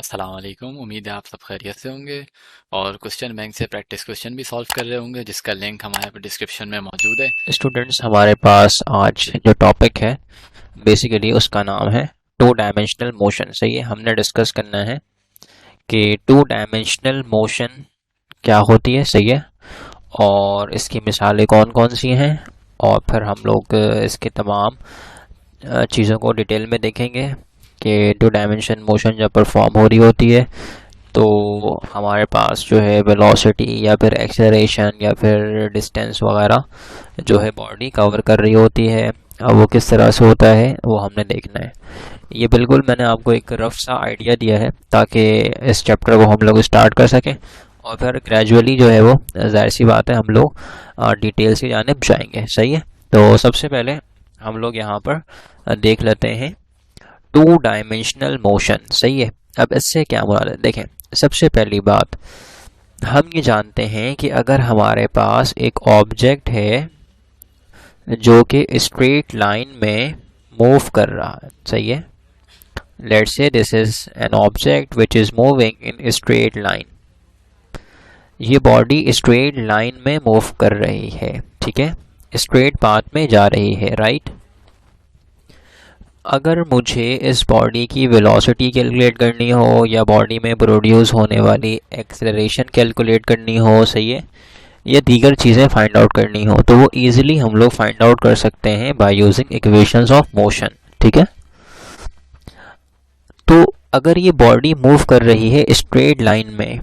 अस्सलाम वालेकुम। उम्मीद है आप सब खैरियत से होंगे और क्वेश्चन बैंक से प्रैक्टिस क्वेश्चन भी सॉल्व कर रहे होंगे, जिसका लिंक हमारे डिस्क्रिप्शन में मौजूद है। स्टूडेंट्स, हमारे पास आज जो टॉपिक है बेसिकली उसका नाम है टू डायमेंशनल मोशन। सही है, हमने डिस्कस करना है कि टू डायमेंशनल मोशन क्या होती है। सही है, और इसकी मिसालें कौन कौन सी हैं, और फिर हम लोग इसके तमाम चीज़ों को डिटेल में देखेंगे कि टू डायमेंशन मोशन जब परफॉर्म हो रही होती है तो हमारे पास जो है वेलोसिटी या फिर एक्सेलरेशन या फिर डिस्टेंस वगैरह जो है बॉडी कवर कर रही होती है। अब वो किस तरह से होता है वो हमने देखना है। ये बिल्कुल मैंने आपको एक रफ सा आइडिया दिया है ताकि इस चैप्टर को हम लोग स्टार्ट कर सकें, और फिर ग्रेजुअली जो है वो जाहिर सी बात है हम लोग डिटेल्स की जानिब जाएंगे। सही है, तो सबसे पहले हम लोग यहाँ पर देख लेते हैं टू डायमेंशनल मोशन। सही है, अब इससे क्या मुराद है देखें। सबसे पहली बात, हम ये जानते हैं कि अगर हमारे पास एक ऑब्जेक्ट है जो कि स्ट्रेट लाइन में मूव कर रहा है। सही है, let's say this is an object which is moving in straight line. ये बॉडी स्ट्रेट लाइन में मूव कर रही है, ठीक है, स्ट्रेट पाथ में जा रही है, राइट। अगर मुझे इस बॉडी की वेलोसिटी कैलकुलेट करनी हो या बॉडी में प्रोड्यूस होने वाली एक्सेलरेशन कैलकुलेट करनी हो, सही है, या दीगर चीज़ें फाइंड आउट करनी हो, तो वो इजीली हम लोग फाइंड आउट कर सकते हैं by using equations of motion. ठीक है, तो अगर ये बॉडी मूव कर रही है स्ट्रेट लाइन में,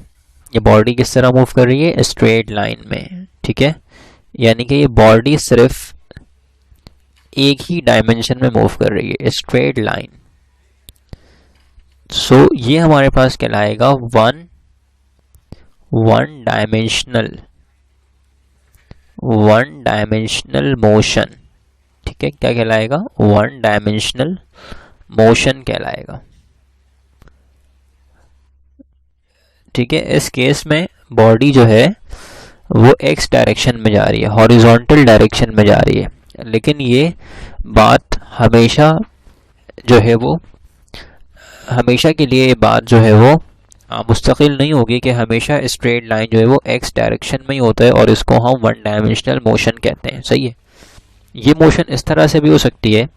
ये बॉडी किस तरह मूव कर रही है, स्ट्रेट लाइन में, ठीक है, यानी कि ये बॉडी सिर्फ एक ही डायमेंशन में मूव कर रही है, स्ट्रेट लाइन। सो ये हमारे पास कहलाएगा वन डायमेंशनल मोशन। ठीक है, क्या कहलाएगा, वन डायमेंशनल मोशन कहलाएगा। ठीक है, इस केस में बॉडी जो है वो एक्स डायरेक्शन में जा रही है, हॉरिजॉन्टल डायरेक्शन में जा रही है, लेकिन ये बात हमेशा जो है वो हमेशा के लिए ये बात जो है वो मुस्तकिल नहीं होगी कि हमेशा स्ट्रेट लाइन जो है वो एक्स डायरेक्शन में ही होता है और इसको हम वन डायमेंशनल मोशन कहते हैं। सही है, ये मोशन इस तरह से भी हो सकती है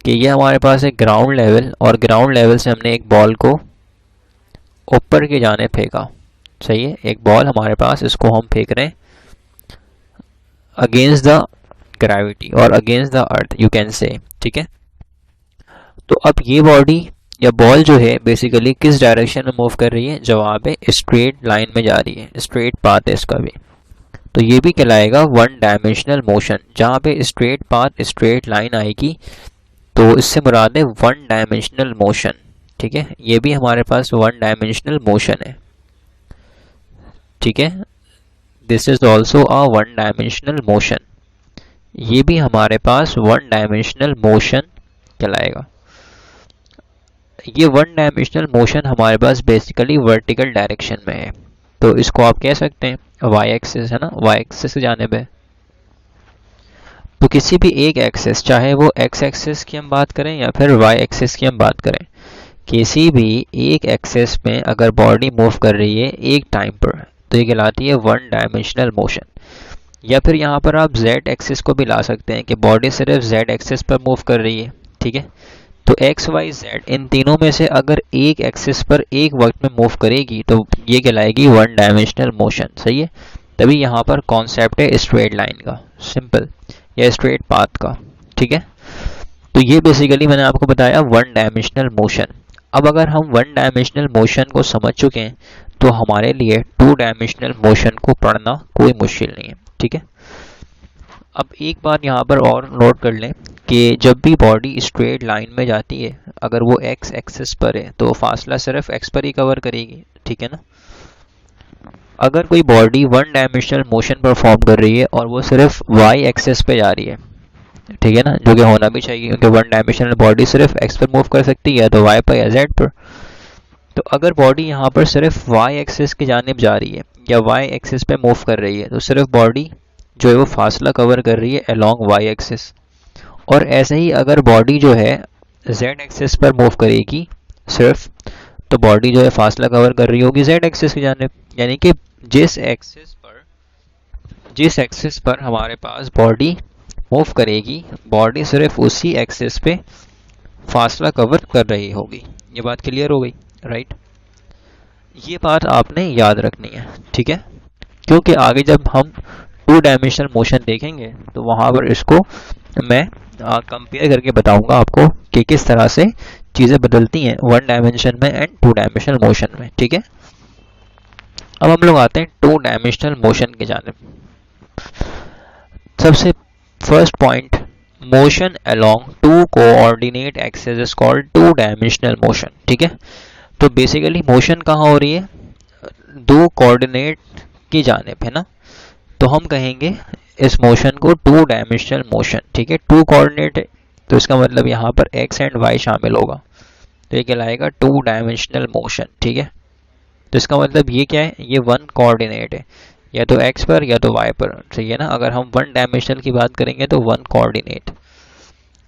कि ये हमारे पास एक ग्राउंड लेवल, और ग्राउंड लेवल से हमने एक बॉल को ऊपर की जाने फेंका। सही है, एक बॉल हमारे पास, इसको हम फेंक रहे हैं अगेंस्ट द ग्रेविटी और against the earth, you can say. ठीक है, तो अब ये बॉडी या बॉल जो है बेसिकली किस डायरेक्शन में मूव कर रही है, जवाब है स्ट्रेट लाइन में जा रही है, स्ट्रेट पाथ है इसका भी, तो ये भी कहलाएगा वन डायमेंशनल मोशन। जहाँ पे स्ट्रेट पाथ स्ट्रेट लाइन आएगी तो इससे मुराद है वन डायमेंशनल मोशन। ठीक है, ये भी हमारे पास वन डायमेंशनल मोशन है। ठीक है, this is also a one dimensional motion, ये भी हमारे पास वन डायमेंशनल मोशन कहलाएगा। ये वन डायमेंशनल मोशन हमारे पास बेसिकली वर्टिकल डायरेक्शन में है, तो इसको आप कह सकते हैं वाई एक्सिस है ना, वाई एक्सिस की जानिब है। तो किसी भी एक एक्सिस, चाहे वो एक्स एक्सिस की हम बात करें या फिर वाई एक्सिस की हम बात करें, किसी भी एक एक्सिस में अगर बॉडी मूव कर रही है एक टाइम पर तो ये कहलाती है वन डायमेंशनल मोशन। या फिर यहाँ पर आप जेड एक्सिस को भी ला सकते हैं कि बॉडी सिर्फ जेड एक्सिस पर मूव कर रही है। ठीक है, तो एक्स वाई जेड इन तीनों में से अगर एक एक्सिस पर एक वक्त में मूव करेगी तो ये कहलाएगी वन डायमेंशनल मोशन। सही है, तभी यहाँ पर कॉन्सेप्ट है स्ट्रेट लाइन का, सिंपल, या स्ट्रेट पाथ का। ठीक है, तो ये बेसिकली मैंने आपको बताया वन डायमेंशनल मोशन। अब अगर हम वन डायमेंशनल मोशन को समझ चुके हैं तो हमारे लिए टू डायमेंशनल मोशन को पढ़ना कोई मुश्किल नहीं है। ठीक है, अब एक बात यहाँ पर और नोट कर लें कि जब भी बॉडी स्ट्रेट लाइन में जाती है, अगर वो एक्स एक्सिस पर है तो फासला सिर्फ एक्स पर ही कवर करेगी। ठीक है ना, अगर कोई body one dimensional motion perform कर रही है और वो सिर्फ वाई एक्सिस पे जा रही है, ठीक है ना, जो कि होना भी चाहिए क्योंकि वन डायमेंशनल बॉडी सिर्फ एक्स पर मूव कर सकती है, तो वाई पर या जेड पर। तो अगर बॉडी यहाँ पर सिर्फ वाई एक्सिस की जानिब जा रही है या वाई एक्सिस पे मूव कर रही है तो सिर्फ बॉडी जो है वो फासला कवर कर रही है अलोंग वाई एक्सिस। और ऐसे ही अगर बॉडी जो है जेड एक्सिस पर मूव करेगी सिर्फ तो बॉडी जो है फासला कवर कर रही होगी z एक्सिस की जानिब, यानी कि जिस एक्सिस पर हमारे पास बॉडी मूव करेगी, बॉडी सिर्फ उसी एक्सिस पे फासला कवर कर रही होगी। ये बात क्लियर हो गई, राइट? ये बात आपने याद रखनी है, ठीक है? क्योंकि आगे जब हम 2 डायमेंशनल मोशन देखेंगे तो वहाँ पर इसको मैं कंपेयर करके बताऊंगा आपको कि किस तरह से चीज़ें बदलती हैं 1 डायमेंशन में एंड 2 डायमेंशनल मोशन में, ठीक है? अब हम लोग आते हैं 2 डायमेंशनल मोशन की जानिब। सबसे first point, motion along 2 coordinate axis is called 2 dimensional motion, ठीक है? तो बेसिकली मोशन कहाँ हो रही है? 2 कोऑर्डिनेट की जानिब, है ना? तो हम कहेंगे इस मोशन को 2 डायमेंशनल मोशन, ठीक है? 2 कोऑर्डिनेट है तो इसका मतलब यहाँ पर x एंड y शामिल होगा, तो ये कहलाएगा 2 डायमेंशनल मोशन, ठीक है? तो इसका मतलब ये क्या है? ये 1 कोऑर्डिनेट है, या तो x पर या तो y पर, सही है ना? अगर हम 1 डायमेंशनल की बात करेंगे तो 1 कोऑर्डिनेट,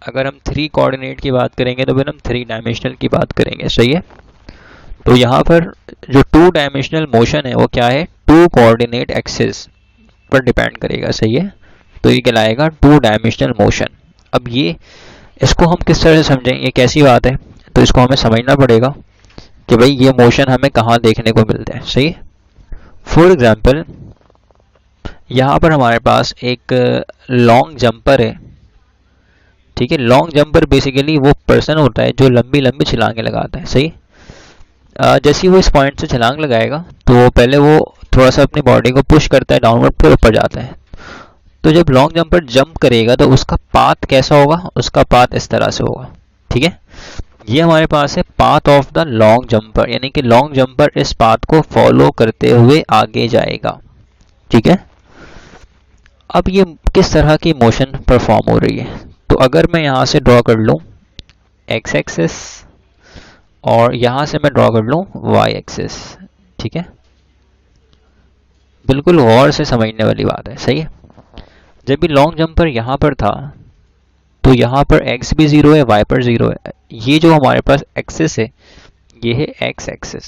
अगर हम 3 कोऑर्डिनेट की बात करेंगे तो फिर हम 3 डायमेंशनल की बात करेंगे, सही है? तो यहाँ पर जो 2 डायमेंशनल मोशन है वो क्या है? 2 कोऑर्डिनेट एक्सिस पर डिपेंड करेगा, सही है? तो ये कहलाएगा 2 डायमेंशनल मोशन। अब ये इसको हम किस तरह से समझें, ये कैसी बात है? तो इसको हमें समझना पड़ेगा कि भाई ये मोशन हमें कहाँ देखने को मिलता है, सही है? फॉर एग्जाम्पल यहाँ पर हमारे पास एक लॉन्ग जंपर है, ठीक है? लॉन्ग जंपर बेसिकली वो पर्सन होता है जो लंबी लंबी छलांगें लगाता है, सही? जैसे ही वो इस पॉइंट से छलांग लगाएगा तो पहले वो थोड़ा सा अपनी बॉडी को पुश करता है डाउनवर्ड, फिर ऊपर जाता है। तो जब लॉन्ग जंपर जंप करेगा तो उसका पाथ कैसा होगा? उसका पाथ इस तरह से होगा, ठीक है? ये हमारे पास है path of the long jumper, यानी कि लॉन्ग जंपर इस पाथ को फॉलो करते हुए आगे जाएगा, ठीक है? अब ये किस तरह की मोशन परफॉर्म हो रही है? तो अगर मैं यहाँ से ड्रॉ कर लूँ x एक्सिस और यहाँ से मैं ड्रॉ कर लूँ y एक्सिस, ठीक है? बिल्कुल गौर से समझने वाली बात है, सही है? जब भी लॉन्ग जंपर यहाँ पर था तो यहाँ पर x भी 0 है, y पर 0 है। ये जो हमारे पास एक्सिस है ये है x एक्सिस,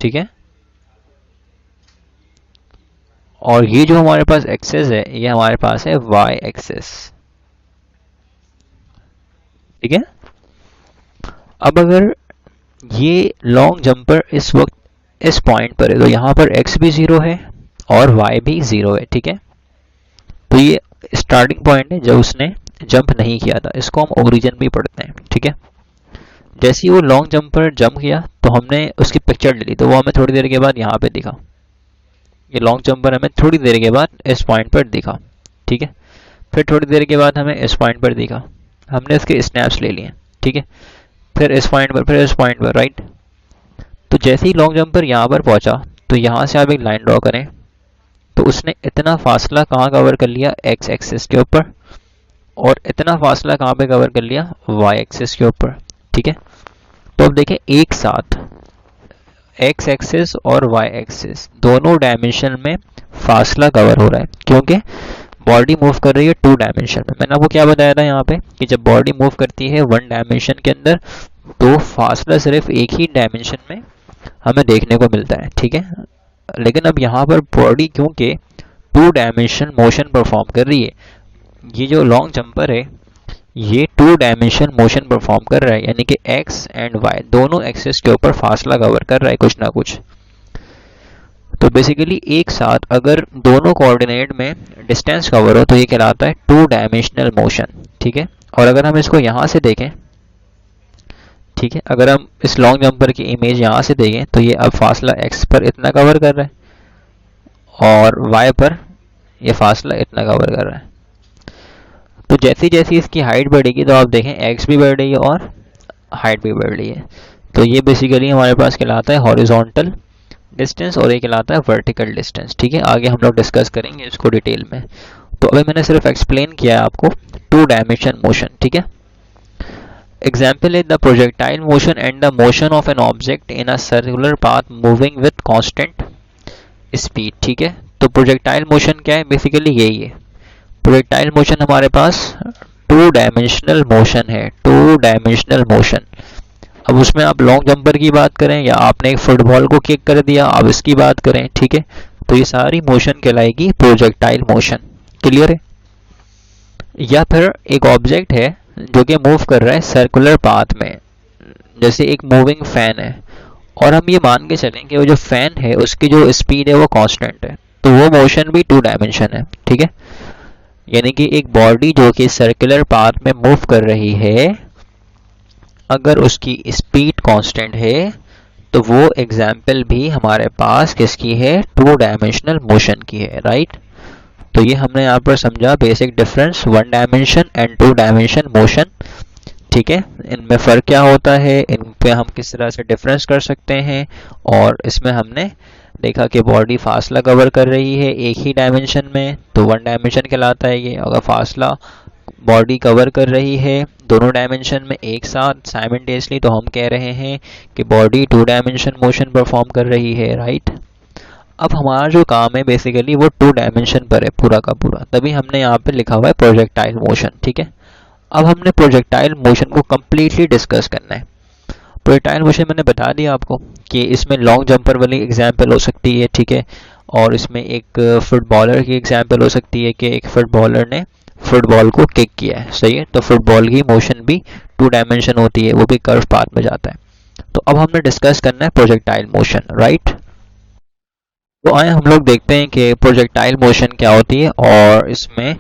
ठीक है? और ये जो हमारे पास एक्सिस है ये हमारे पास है y एक्सिस, ठीक है? अब अगर ये लॉन्ग जंपर इस वक्त इस पॉइंट पर है तो यहाँ पर x भी 0 है और y भी 0 है, ठीक है? तो ये स्टार्टिंग पॉइंट है जब उसने जंप नहीं किया था, इसको हम ओरिजिन भी पढ़ते हैं, ठीक है? जैसे ही वो लॉन्ग जंपर जंप किया तो हमने उसकी पिक्चर ले ली, तो वो हमें थोड़ी देर के बाद यहाँ पे दिखा। ये लॉन्ग जंपर हमें थोड़ी देर के बाद इस पॉइंट पर दिखा, ठीक है? फिर थोड़ी देर के बाद हमें इस पॉइंट पर दिखा, हमने इसके स्नैप्स ले लिए, ठीक है? फिर इस पॉइंट पर, फिर इस पॉइंट पर, राइट? तो जैसे ही लॉन्ग जंपर यहाँ पर पहुंचा तो यहाँ से आप एक लाइन ड्रॉ करें, तो उसने इतना फासला कहाँ कवर कर लिया? x एक्सिस के ऊपर, और इतना फासला कहाँ पे कवर कर लिया? y एक्सिस के ऊपर, ठीक है? तो अब देखें एक साथ x एक्सिस और y एक्सिस दोनों डायमेंशन में फासला कवर हो रहा है, क्योंकि बॉडी मूव कर रही है 2 डायमेंशन में। मैंने आपको क्या बताया था यहाँ पे कि जब बॉडी मूव करती है 1 डायमेंशन के अंदर तो फासला सिर्फ एक ही डायमेंशन में हमें देखने को मिलता है, ठीक है? लेकिन अब यहाँ पर बॉडी क्योंकि 2 डायमेंशन मोशन परफॉर्म कर रही है, ये जो लॉन्ग जंपर है ये 2 डायमेंशन मोशन परफॉर्म कर रहा है, यानी कि x एंड y दोनों एक्सिस के ऊपर फासला कवर कर रहा है कुछ ना कुछ। तो बेसिकली एक साथ अगर दोनों कोऑर्डिनेट में डिस्टेंस कवर हो तो ये कहलाता है 2 डायमेंशनल मोशन, ठीक है? और अगर हम इसको यहाँ से देखें, ठीक है, अगर हम इस लॉन्ग जंपर की इमेज यहाँ से देखें तो ये अब फासला x पर इतना कवर कर रहा है और y पर ये फासला इतना कवर कर रहा है। तो जैसे जैसे इसकी हाइट बढ़ेगी तो आप देखें x भी बढ़ रही है और हाइट भी बढ़ रही है। तो ये बेसिकली हमारे पास कहलाता है हॉरिजॉन्टल डिस्टेंस और ये कहलाता है वर्टिकल डिस्टेंस, ठीक है? आगे हम लोग डिस्कस करेंगे इसको डिटेल में। तो अभी मैंने सिर्फ एक्सप्लेन किया है आपको 2 डायमेंशन मोशन, ठीक है? एग्जाम्पल है the projectile motion and the motion of an object in a circular path moving with constant speed, ठीक है? तो प्रोजेक्टाइल मोशन क्या है? बेसिकली यही है। प्रोजेक्टाइल मोशन हमारे पास 2 डायमेंशनल मोशन है, 2 डायमेंशनल मोशन। अब उसमें आप लॉन्ग जंपर की बात करें या आपने एक फुटबॉल को किक कर दिया, आप इसकी बात करें, ठीक है, तो ये सारी मोशन कहलाएगी प्रोजेक्टाइल मोशन। क्लियर है? या फिर एक ऑब्जेक्ट है जो कि मूव कर रहा है सर्कुलर पाथ में, जैसे एक मूविंग फैन है, और हम ये मान के चलें कि वो जो फैन है उसकी जो स्पीड है वो कांस्टेंट है, तो वो मोशन भी टू डायमेंशन है। ठीक है, यानी कि एक बॉडी जो कि सर्कुलर पाथ में मूव कर रही है, अगर उसकी स्पीड कांस्टेंट है तो वो एग्जाम्पल भी हमारे पास किसकी है? टू डायमेंशनल मोशन की है। राइट, तो ये हमने यहाँ पर समझा basic difference one dimension and two dimension motion. ठीक है, इनमें फ़र्क क्या होता है, इन पे हम किस तरह से डिफरेंस कर सकते हैं, और इसमें हमने देखा कि बॉडी फासला कवर कर रही है एक ही डायमेंशन में तो वन डायमेंशन कहलाता है ये। अगर फासला बॉडी कवर कर रही है दोनों डायमेंशन में एक साथ साइमल्टेनियसली तो हम कह रहे हैं कि body two dimension motion perform कर रही है। राइट, अब हमारा जो काम है बेसिकली वो टू डायमेंशन पर है पूरा का पूरा, तभी हमने यहाँ पे लिखा हुआ है प्रोजेक्टाइल मोशन। ठीक है, अब हमने प्रोजेक्टाइल मोशन को कम्प्लीटली डिस्कस करना है। प्रोजेक्टाइल मोशन मैंने बता दिया आपको कि इसमें लॉन्ग जंपर वाली एग्जाम्पल हो सकती है। ठीक है, और इसमें एक फुटबॉलर की एग्जाम्पल हो सकती है कि एक फुटबॉलर ने फुटबॉल को किक किया है। सही है, तो फुटबॉल की मोशन भी टू डायमेंशन होती है, वो भी कर्व पाथ में जाता है। तो अब हमने डिस्कस करना है प्रोजेक्टाइल मोशन। राइट, तो आए हम लोग देखते हैं कि प्रोजेक्टाइल मोशन क्या होती है, और इसमें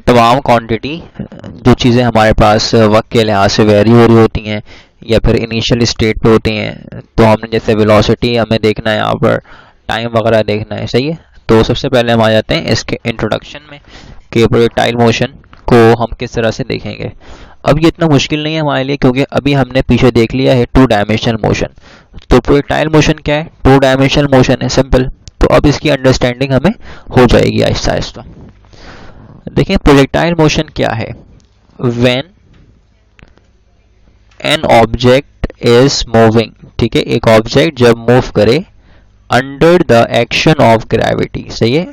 तमाम क्वांटिटी जो चीज़ें हमारे पास वक्त के लिहाज से वेरी हो रही होती हैं या फिर इनिशियल स्टेट पे होती हैं। तो हमने जैसे वेलोसिटी हमें देखना है, यहाँ पर टाइम वगैरह देखना है। सही है, तो सबसे पहले हम आ जाते हैं इसके इंट्रोडक्शन में कि प्रोजेक्टाइल मोशन को हम किस तरह से देखेंगे। अब ये इतना मुश्किल नहीं है हमारे लिए, क्योंकि अभी हमने पीछे देख लिया है टू डायमेंशनल मोशन। तो प्रोजेक्टाइल मोशन क्या है? टू डायमेंशनल मोशन है, सिंपल। तो अब इसकी अंडरस्टैंडिंग हमें हो जाएगी आहिस्ता आहिस्ता। देखें प्रोजेक्टाइल मोशन क्या है। When an object is moving, ठीक है, एक ऑब्जेक्ट जब मूव करे under the action of gravity, सही है,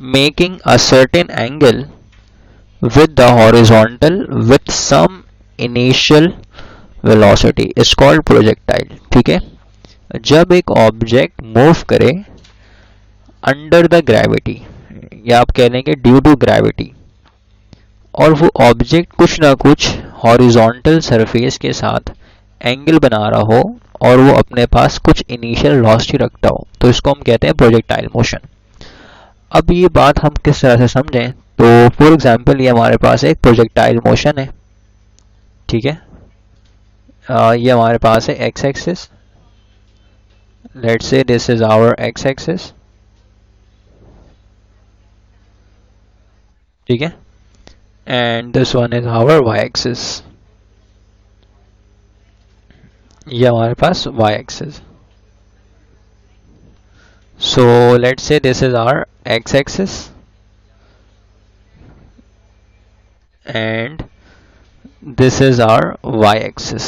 making a certain angle with the horizontal with some initial velocity is called projectile। ठीक है, जब एक ऑब्जेक्ट मूव करे अंडर द ग्रेविटी, या आप कह लेंगे ड्यू टू ग्रेविटी, और वो ऑब्जेक्ट कुछ ना कुछ हॉरिजॉन्टल सरफेस के साथ एंगल बना रहा हो और वो अपने पास कुछ इनिशियल वेलोसिटी रखता हो, तो इसको हम कहते हैं प्रोजेक्टाइल मोशन। अब ये बात हम किस तरह से समझें, तो फॉर एग्जांपल ये हमारे पास एक प्रोजेक्टाइल मोशन है। ठीक है, ये हमारे पास है X axis, let's say this is our X axis. ठीक है, and this one is our Y axis, ये हमारे पास Y axis. So let's say this is our X axis and this is our y axis,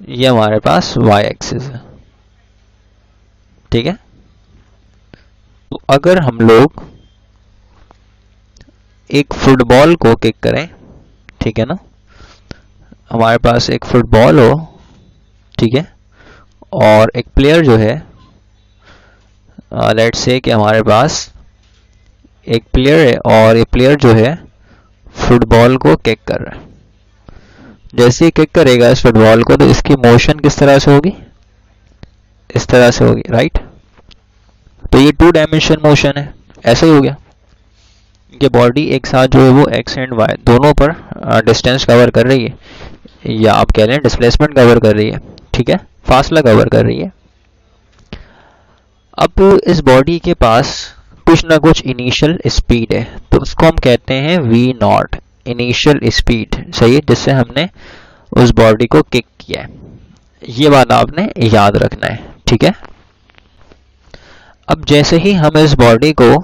ये हमारे पास y axis है। ठीक है, तो अगर हम लोग एक फुटबॉल को किक करें, ठीक है ना, हमारे पास एक फुटबॉल हो, ठीक है, और एक प्लेयर जो है, लेट्स से कि हमारे पास एक प्लेयर है और ये प्लेयर जो है फुटबॉल को किक कर रहा है। जैसे ही किक करेगा इस फुटबॉल को, तो इसकी मोशन किस तरह से होगी? इस तरह से होगी। राइट, तो ये टू डायमेंशन मोशन है, ऐसा ही हो गया कि बॉडी एक साथ जो है वो एक्स एंड वाई दोनों पर डिस्टेंस कवर कर रही है, या आप कह लें डिस्प्लेसमेंट कवर कर रही है। ठीक है, फासला कवर कर रही है। अब इस बॉडी के पास कुछ ना कुछ इनिशियल स्पीड है, तो उसको हम कहते हैं v नॉट, इनिशियल स्पीड। सही है, जिससे हमने उस बॉडी को किक किया है। ये बात आपने याद रखना है। ठीक है, अब जैसे ही हम इस बॉडी को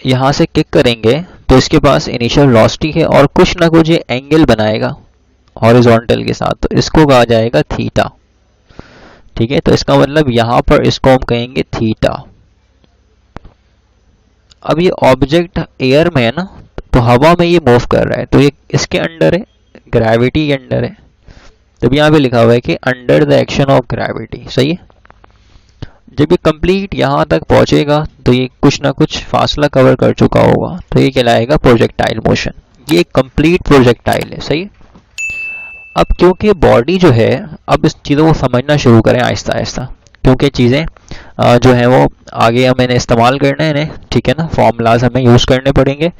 यहाँ से किक करेंगे तो इसके पास इनिशियल वेलोसिटी है और कुछ ना कुछ ये एंगल बनाएगा हॉरिजॉन्टल के साथ, तो इसको कहा जाएगा थीटा। ठीक है, तो इसका मतलब यहाँ पर इसको हम कहेंगे थीटा। अब ये ऑब्जेक्ट एयर में है ना, तो हवा में ये मूव कर रहा है, तो ये इसके अंडर है, ग्रेविटी के अंडर है, तब यहाँ पे लिखा हुआ है कि under the action of gravity. सही है। जब ये कंप्लीट यहाँ तक पहुँचेगा तो ये कुछ ना कुछ फासला कवर कर चुका होगा, तो ये कहलाएगा प्रोजेक्टाइल मोशन। ये कंप्लीट प्रोजेक्टाइल है। सही। अब क्योंकि बॉडी जो है, अब इस चीज़ों को समझना शुरू करें आहिस्ता आहिस्ता, क्योंकि चीज़ें जो है वो आगे हमें इस्तेमाल करना है इन्हें, ठीक है ना, फॉर्मूलाज हमें यूज़ करने पड़ेंगे,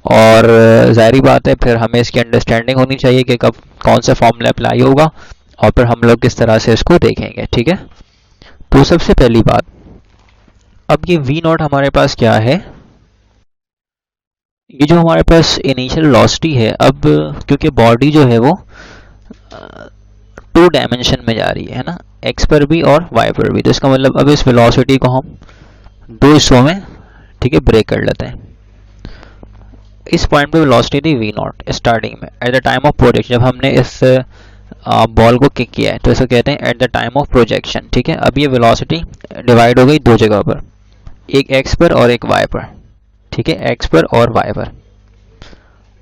और ज़ाहिर बात है फिर हमें इसकी अंडरस्टैंडिंग होनी चाहिए कि कब कौन सा फॉर्मूला अप्लाई होगा, और फिर हम लोग किस तरह से इसको देखेंगे। ठीक है। तो सबसे पहली बात, अब ये वी नॉट हमारे पास क्या है, ये जो हमारे पास इनिशियल वेलोसिटी है, अब क्योंकि बॉडी जो है वो 2 डायमेंशन में जा रही है ना, एक्स पर भी और वाई पर भी, तो इसका मतलब अब इस वेलोसिटी को हम 2 हिस्सों में, ठीक है, ब्रेक कर लेते हैं। इस पॉइंट पे वेलोसिटी थी वी नॉट स्टार्टिंग में, at the time of projection, जब हमने इस बॉल को किक किया है, तो इसको कहते हैं at the time of projection. ठीक है। अब ये वेलोसिटी डिवाइड हो गई 2 जगह पर, एक एक्स पर और एक वाई पर। ठीक है, एक्स पर और वाई पर।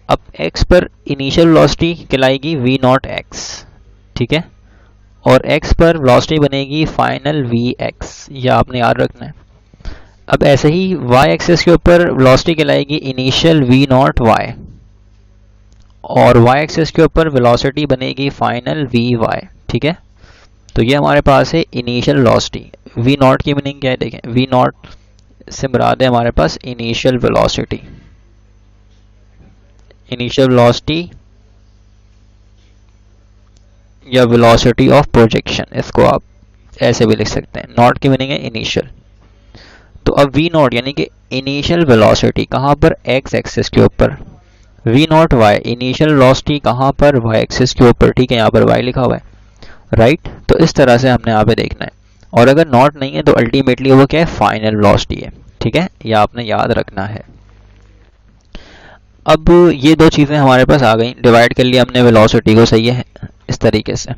अब एक्स पर इनिशियल वेलोसिटी कहलाएगी वी नॉट एक्स, ठीक है, और एक्स पर वेलोसिटी बनेगी फाइनल वी एक्स, यह आपने याद रखना है। अब ऐसे ही वाई एक्सिस के ऊपर वेलोसिटी कहलाएगी इनिशियल वी नॉट वाई, और वाई एक्सिस के ऊपर वेलोसिटी बनेगी फाइनल वी वाई। ठीक है। तो ये हमारे पास है इनिशियल वेलोसिटी। वी नॉट की मीनिंग क्या है, देखें, वी नॉट से मुराद है हमारे पास इनिशियल वेलोसिटी। इनिशियल वेलोसिटी या वेलोसिटी ऑफ प्रोजेक्शन, इसको आप ऐसे भी लिख सकते हैं। नॉट की मीनिंग है इनिशियल। तो अब वी नॉट यानी कि इनिशियल वेलोसिटी कहाँ पर, एक्स एक्सिस के ऊपर। V naught y, initial velocity कहाँ पर, वाई एक्सिस के ऊपर। ठीक है, यहाँ पर वाई लिखा हुआ है, राइट। तो इस तरह से हमने यहाँ पे देखना है, और अगर नॉट नहीं है तो अल्टीमेटली वो क्या है, फाइनल वेलोसिटी है। ठीक है, यह आपने याद रखना है। अब ये 2 चीज़ें हमारे पास आ गई, डिवाइड कर लिया हमने वेलोसिटी को। सही है, इस तरीके से।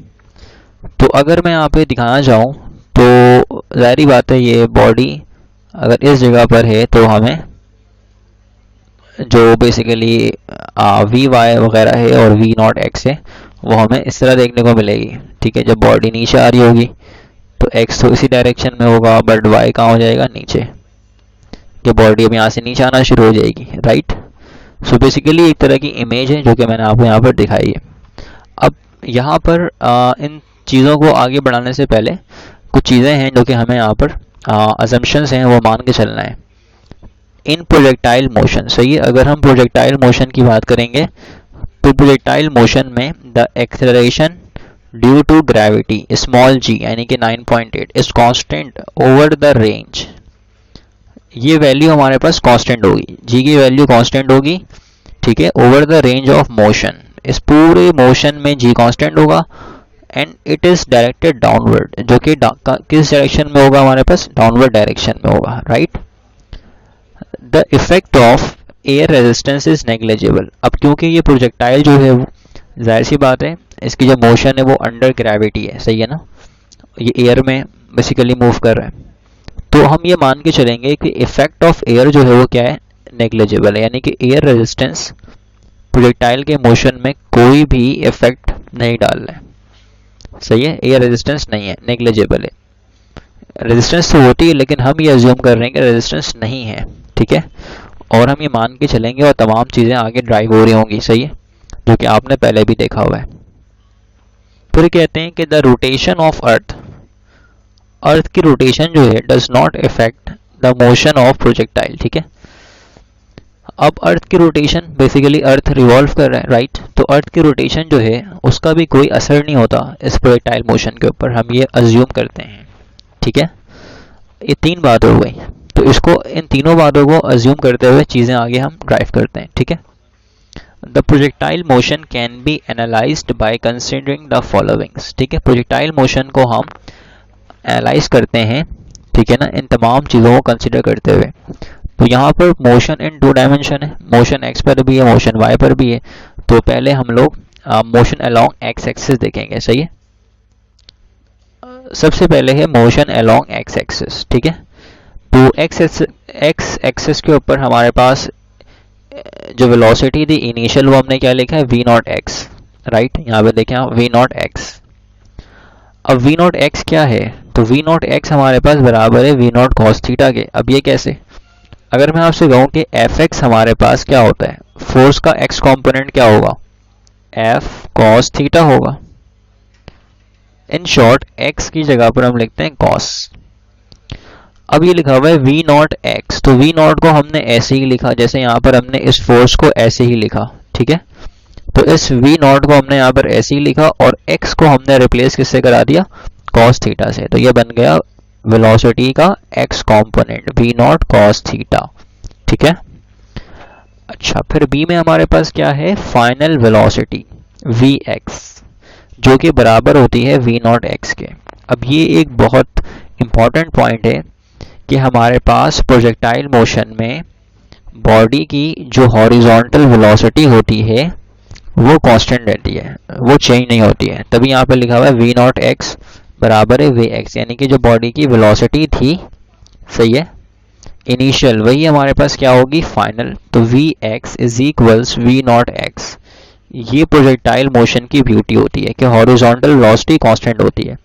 तो अगर मैं यहाँ पे दिखाना चाहूँ तो ज़ाहिर बात है, ये बॉडी अगर इस जगह पर है तो हमें जो बेसिकली वी वाई वगैरह है और वी नॉट एक्स है, वो हमें इस तरह देखने को मिलेगी। ठीक है, जब बॉडी नीचे आ रही होगी तो एक्स तो इसी डायरेक्शन में होगा, बट वाई कहाँ हो जाएगा, नीचे। जब बॉडी अब यहाँ से नीचे आना शुरू हो जाएगी, राइट। सो बेसिकली एक तरह की इमेज है जो कि मैंने आपको यहाँ पर दिखाई है। अब यहाँ पर इन चीज़ों को आगे बढ़ाने से पहले कुछ चीज़ें हैं जो कि हमें यहाँ पर अजम्पशंस हैं वो मान के चलना है। इन प्रोजेक्टाइल मोशन, सही है, अगर हम प्रोजेक्टाइल मोशन की बात करेंगे तो प्रोजेक्टाइल मोशन में the acceleration due to gravity small G यानी कि 9.8 is constant over the range. ये वैल्यू हमारे पास कांस्टेंट होगी, जी की वैल्यू कांस्टेंट होगी। ठीक है, over the range of motion, इस पूरे मोशन में जी कांस्टेंट होगा, and it is directed downward, जो कि किस डायरेक्शन में होगा, हमारे पास डाउनवर्ड डायरेक्शन में होगा, right. The effect of air resistance is negligible. अब क्योंकि ये प्रोजेक्टाइल जो है वो, जाहिर सी बात है, इसकी जो मोशन है वो अंडर ग्रेविटी है, सही है ना, ये एयर में बेसिकली मूव कर रहा है, तो हम ये मान के चलेंगे कि इफेक्ट ऑफ एयर जो है वो क्या है, नेग्लिजिबल है, यानी कि एयर रेजिस्टेंस प्रोजेक्टाइल के मोशन में कोई भी इफेक्ट नहीं डाल रहा है। सही है, एयर रेजिस्टेंस नहीं है, नेग्लिजिबल है। रेजिस्टेंस तो होती है लेकिन हम ये अज्यूम कर रहे हैं कि रेजिस्टेंस नहीं है। ठीक है, और हम ये मान के चलेंगे और तमाम चीज़ें आगे ड्राइव हो रही होंगी, सही है, जो कि आपने पहले भी देखा हुआ है। फिर कहते हैं कि द रोटेशन ऑफ अर्थ की रोटेशन जो है does not effect the motion of projectile. ठीक है, अब अर्थ की रोटेशन, बेसिकली अर्थ रिवॉल्व कर रहा है, राइट, तो अर्थ की रोटेशन जो है उसका भी कोई असर नहीं होता इस प्रोजेक्टाइल मोशन के ऊपर, हम ये अज्यूम करते हैं। ठीक है, ये 3 बात हो गई, तो इसको, इन तीनों बातों को अज्यूम करते हुए चीज़ें आगे हम ड्राइव करते हैं। ठीक है, the projectile motion can be analysed by considering the followings. ठीक है, प्रोजेक्टाइल मोशन को हम एनालाइज करते हैं, ठीक है ना, इन तमाम चीज़ों को कंसिडर करते हुए। तो यहाँ पर मोशन इन 2 डायमेंशन है, मोशन एक्स पर भी है, मोशन वाई पर भी है। तो पहले हम लोग मोशन अलोंग एक्स एक्सिस देखेंगे, सही है। सबसे पहले है मोशन अलोंग एक्स एक्सिस। ठीक है, तो एक्स एक्सिस के ऊपर हमारे पास जो वेलोसिटी थी इनिशियल, वो हमने क्या लिखा है, वी नॉट एक्स। राइट। यहाँ पे देखें आप वी नॉट एक्स। अब वी नॉट एक्स क्या है, तो वी नॉट एक्स हमारे पास बराबर है वी नॉट कॉस थीटा के। अब ये कैसे, अगर मैं आपसे कहूँ कि एफ एक्स हमारे पास क्या होता है, फोर्स का एक्स कंपोनेंट क्या होगा, एफ कॉस थीटा होगा। इन शॉर्ट एक्स की जगह पर हम लिखते हैं कॉस। अब ये लिखा हुआ है वी नॉट एक्स, तो वी नॉट को हमने ऐसे ही लिखा जैसे यहाँ पर हमने इस फोर्स को ऐसे ही लिखा, ठीक है। तो इस वी नॉट को हमने यहाँ पर ऐसे ही लिखा और एक्स को हमने रिप्लेस किससे करा दिया, कॉस थीटा से। तो ये बन गया वेलोसिटी का x component we not cos theta, ठीक है। अच्छा, फिर बी में हमारे पास क्या है, फाइनल वेलोसिटी वी एक्स, जो कि बराबर होती है वी नॉट एक्स के। अब ये एक बहुत इंपॉर्टेंट पॉइंट है कि हमारे पास प्रोजेक्टाइल मोशन में बॉडी की जो हॉरिजॉन्टल वेलोसिटी होती है वो कांस्टेंट रहती है, वो चेंज नहीं होती है। तभी यहाँ पे लिखा हुआ है वी नॉट एक्स बराबर है वी एक्स, यानी कि जो बॉडी की वेलोसिटी थी, सही है, इनिशियल, वही हमारे पास क्या होगी फाइनल। तो v x is equals we naught x. ये प्रोजेक्टाइल मोशन की ब्यूटी होती है कि हॉरिजॉन्टल वेलोसिटी कांस्टेंट होती है,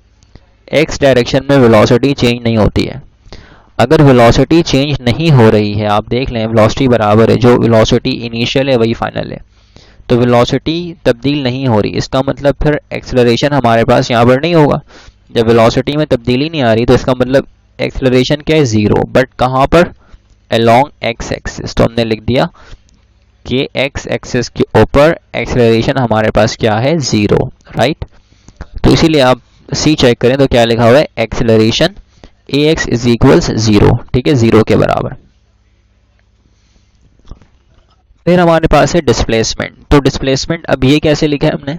एक्स डायरेक्शन में वेलोसिटी चेंज नहीं होती है। अगर वेलोसिटी चेंज नहीं हो रही है, आप देख लें वेलोसिटी बराबर है, जो वेलोसिटी इनिशियल है वही फाइनल है, तो वेलोसिटी तब्दील नहीं हो रही, इसका मतलब फिर एक्सेलरेशन हमारे पास यहाँ पर नहीं होगा। जब वेलोसिटी में तब्दीली नहीं आ रही तो इसका मतलब एक्सेलरेशन क्या है, ज़ीरो। बट कहाँ पर, अलोंग एक्स एक्सिस। तो हमने लिख दिया कि एक्स एक्सिस के ऊपर एक्सेलरेशन हमारे पास क्या है, ज़ीरो, राइट। तो इसीलिए आप सी चेक करें तो क्या लिखा हुआ है, acceleration A x is equals zero, ठीक है, ज़ीरो के बराबर। फिर हमारे पास है डिस्प्लेसमेंट। तो डिस्प्लेसमेंट अब ये कैसे लिखा है हमने,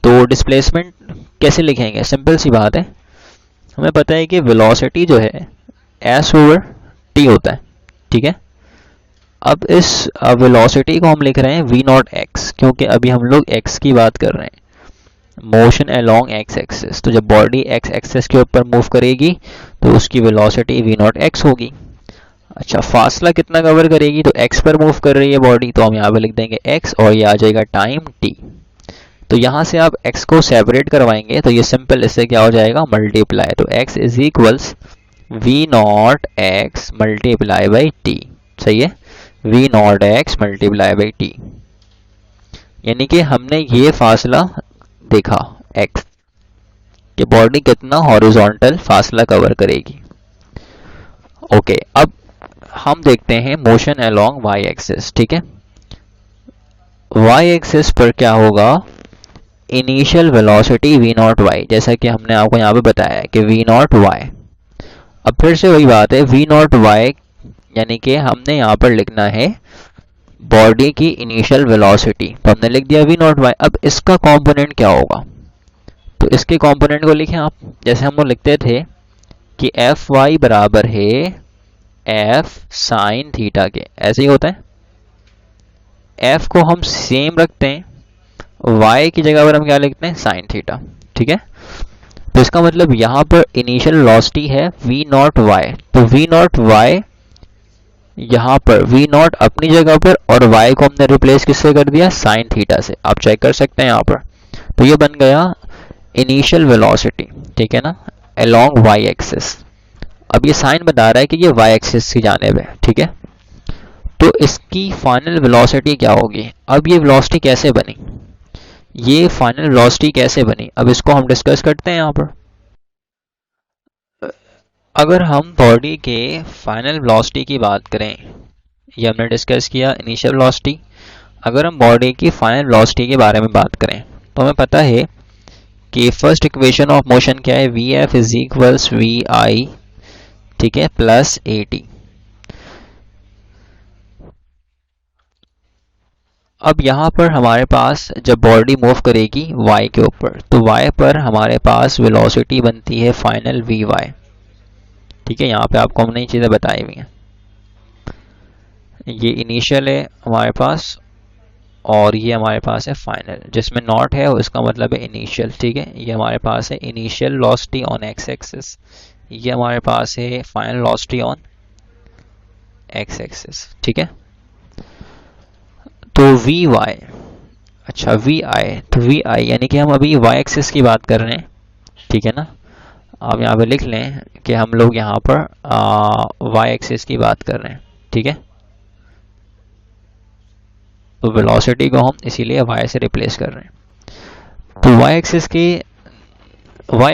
तो डिस्प्लेसमेंट कैसे लिखेंगे, सिंपल सी बात है, हमें पता है कि वेलोसिटी जो है एस ओवर टी होता है, ठीक है। अब इस वेलोसिटी को हम लिख रहे हैं वी नॉट एक्स, क्योंकि अभी हम लोग एक्स की बात कर रहे हैं, मोशन अलोंग एक्स एक्सिस। तो जब बॉडी एक्स एक्सिस के ऊपर मूव करेगी तो उसकी वेलोसिटी वी नॉट एक्स होगी। अच्छा, फासला कितना कवर करेगी, तो x पर मूव कर रही है बॉडी, तो हम यहाँ पे लिख देंगे x और ये आ जाएगा टाइम t। तो यहाँ से आप x को सेपरेट करवाएंगे तो ये सिंपल, इससे क्या हो जाएगा, मल्टीप्लाई। तो x is equals we naught x multiply by t, सही है, we naught x multiply by t. यानी कि हमने ये फासला देखा x कि बॉडी कितना हॉरिजॉन्टल फासला कवर करेगी। ओके, अब हम देखते हैं मोशन अलोंग वाई एक्सिस, ठीक है। वाई एक्सिस पर क्या होगा, initial velocity v naught y, जैसा कि हमने आपको यहाँ पे बताया है कि वी नॉट वाई। अब फिर से वही बात है, वी नॉट वाई यानी कि हमने यहाँ पर लिखना है बॉडी की इनिशियल वेलोसिटी, तो हमने लिख दिया वी नॉट वाई। अब इसका कंपोनेंट क्या होगा, तो इसके कंपोनेंट को लिखें आप, जैसे हम लोग लिखते थे कि एफ वाई बराबर है एफ साइन थीटा के, ऐसे ही होता है। एफ को हम सेम रखते हैं, y की जगह पर हम क्या लिखते हैं, साइन थीटा, ठीक है। तो इसका मतलब यहाँ पर इनिशियल वेलोसिटी है वी नॉट वाई, तो वी नॉट वाई यहाँ पर वी नॉट अपनी जगह पर और y को हमने रिप्लेस किससे कर दिया, साइन थीटा से। आप चेक कर सकते हैं यहाँ पर, तो ये बन गया इनिशियल वेलोसिटी, ठीक है ना, अलोंग y एक्सिस। अब ये साइन बता रहा है कि ये y एक्सिस की जानिब है, ठीक है। तो इसकी फाइनल वेलोसिटी क्या होगी, अब ये वेलोसिटी कैसे बनी, ये फाइनल वेलोसिटी कैसे बनी, अब इसको हम डिस्कस करते हैं यहाँ पर। अगर हम बॉडी के फाइनल वेलोसिटी की बात करें, ये हमने डिस्कस किया इनिशियल वेलोसिटी। अगर हम बॉडी की फाइनल वेलोसिटी के बारे में बात करें तो हमें पता है कि फर्स्ट इक्वेशन ऑफ मोशन क्या है, V F is equals V I, ठीक है, प्लस ए टी। अब यहाँ पर हमारे पास जब बॉडी मूव करेगी y के ऊपर, तो y पर हमारे पास वेलोसिटी बनती है फाइनल वी वाई, ठीक है। यहाँ पे आपको हमने ये चीज़ें बताई हुई हैं, ये इनिशियल है हमारे पास और ये हमारे पास है फाइनल, जिसमें नॉट है इसका मतलब है इनिशियल, ठीक है। ये हमारे पास है initial velocity on x axis, ये हमारे पास है final velocity on x axis, ठीक है। तो वी वाई, अच्छा वी आई, तो वी आई यानी कि हम अभी वाई एक्सिस की बात कर रहे हैं, ठीक है ना। आप यहाँ पे लिख लें कि हम लोग यहाँ पर वाई एक्सिस की बात कर रहे हैं, ठीक है। तो वेलोसिटी को हम इसीलिए वाई से रिप्लेस कर रहे हैं। तो वाई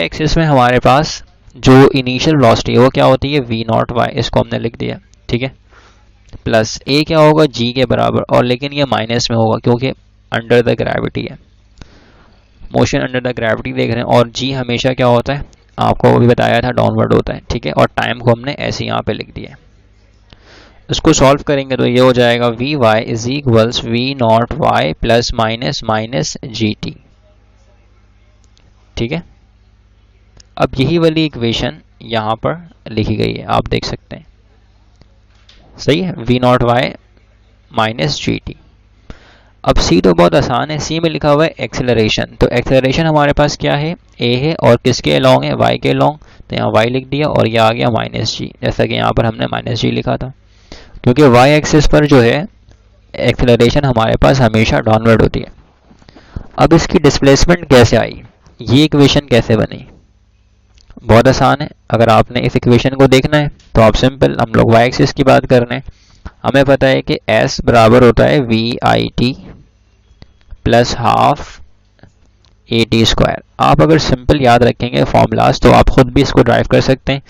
एक्सिस में हमारे पास जो इनिशियल वेलोसिटी है वो क्या होती है, वी नॉट वाई, इसको हमने लिख दिया, ठीक है। प्लस ए क्या होगा, जी के बराबर, और लेकिन ये माइनस में होगा क्योंकि अंडर द ग्रेविटी है, मोशन अंडर द ग्रेविटी देख रहे हैं। और जी हमेशा क्या होता है, आपको अभी बताया था, डाउनवर्ड होता है, ठीक है। और टाइम को हमने ऐसे यहाँ पे लिख दिया है। इसको सॉल्व करेंगे तो ये हो जाएगा v y is equals we naught y plus minus minus g t, ठीक है। अब यही वाली इक्वेशन यहाँ पर लिखी गई है, आप देख सकते हैं, सही है, we naught y minus g t. अब सी तो बहुत आसान है, सी में लिखा हुआ है एक्सेलरेशन, तो एक्सेलरेशन हमारे पास क्या है, ए है, और किसके अलोंग है, वाई के अलोंग, तो यहाँ वाई लिख दिया, और ये आ गया माइनस जी, जैसा कि यहाँ पर हमने माइनस जी लिखा था, क्योंकि वाई एक्सिस पर जो है एक्सेलरेशन हमारे पास हमेशा डाउनवर्ड होती है। अब इसकी डिस्प्लेसमेंट कैसे आई, ये इक्वेशन कैसे बनी, बहुत आसान है। अगर आपने इस इक्वेशन को देखना है तो आप सिंपल, हम लोग वाई एक्सिस की बात कर रहे हैं, हमें पता है कि S बराबर होता है v i t plus half a t square. आप अगर सिंपल याद रखेंगे फॉर्मूलाज तो आप खुद भी इसको ड्राइव कर सकते हैं।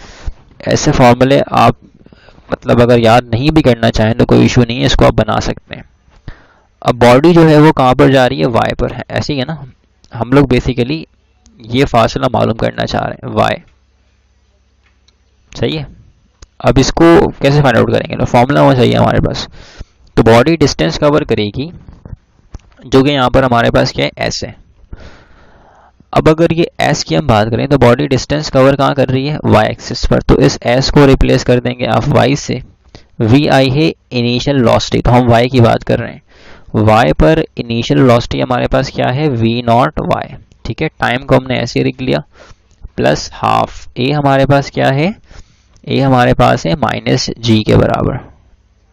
ऐसे फॉर्मूले आप मतलब अगर याद नहीं भी करना चाहें तो कोई इशू नहीं है, इसको आप बना सकते हैं। अब बॉडी जो है वो कहाँ पर जा रही है, वाई पर है, ऐसे ही है ना। हम लोग बेसिकली ये फासला मालूम करना चाह रहे हैं, वाई, सही है। अब इसको कैसे फाइंड आउट करेंगे, तो फॉर्मूला वो सही है हमारे पास। तो बॉडी डिस्टेंस कवर करेगी, जो कि यहाँ पर हमारे पास क्या है, एस है। अब अगर ये एस की हम बात करें तो बॉडी डिस्टेंस कवर कहाँ कर रही है, वाई एक्सिस पर, तो इस एस को रिप्लेस कर देंगे आप वाई से। वी आई है इनिशियल वेलोसिटी, तो हम वाई की बात कर रहे हैं, वाई पर इनिशियल वेलोसिटी हमारे पास क्या है, वी नॉट वाई, ठीक है। टाइम को हमने ऐसे लिख लिया, प्लस हाफ ए हमारे पास क्या है, ए हमारे पास है माइनस जी के बराबर,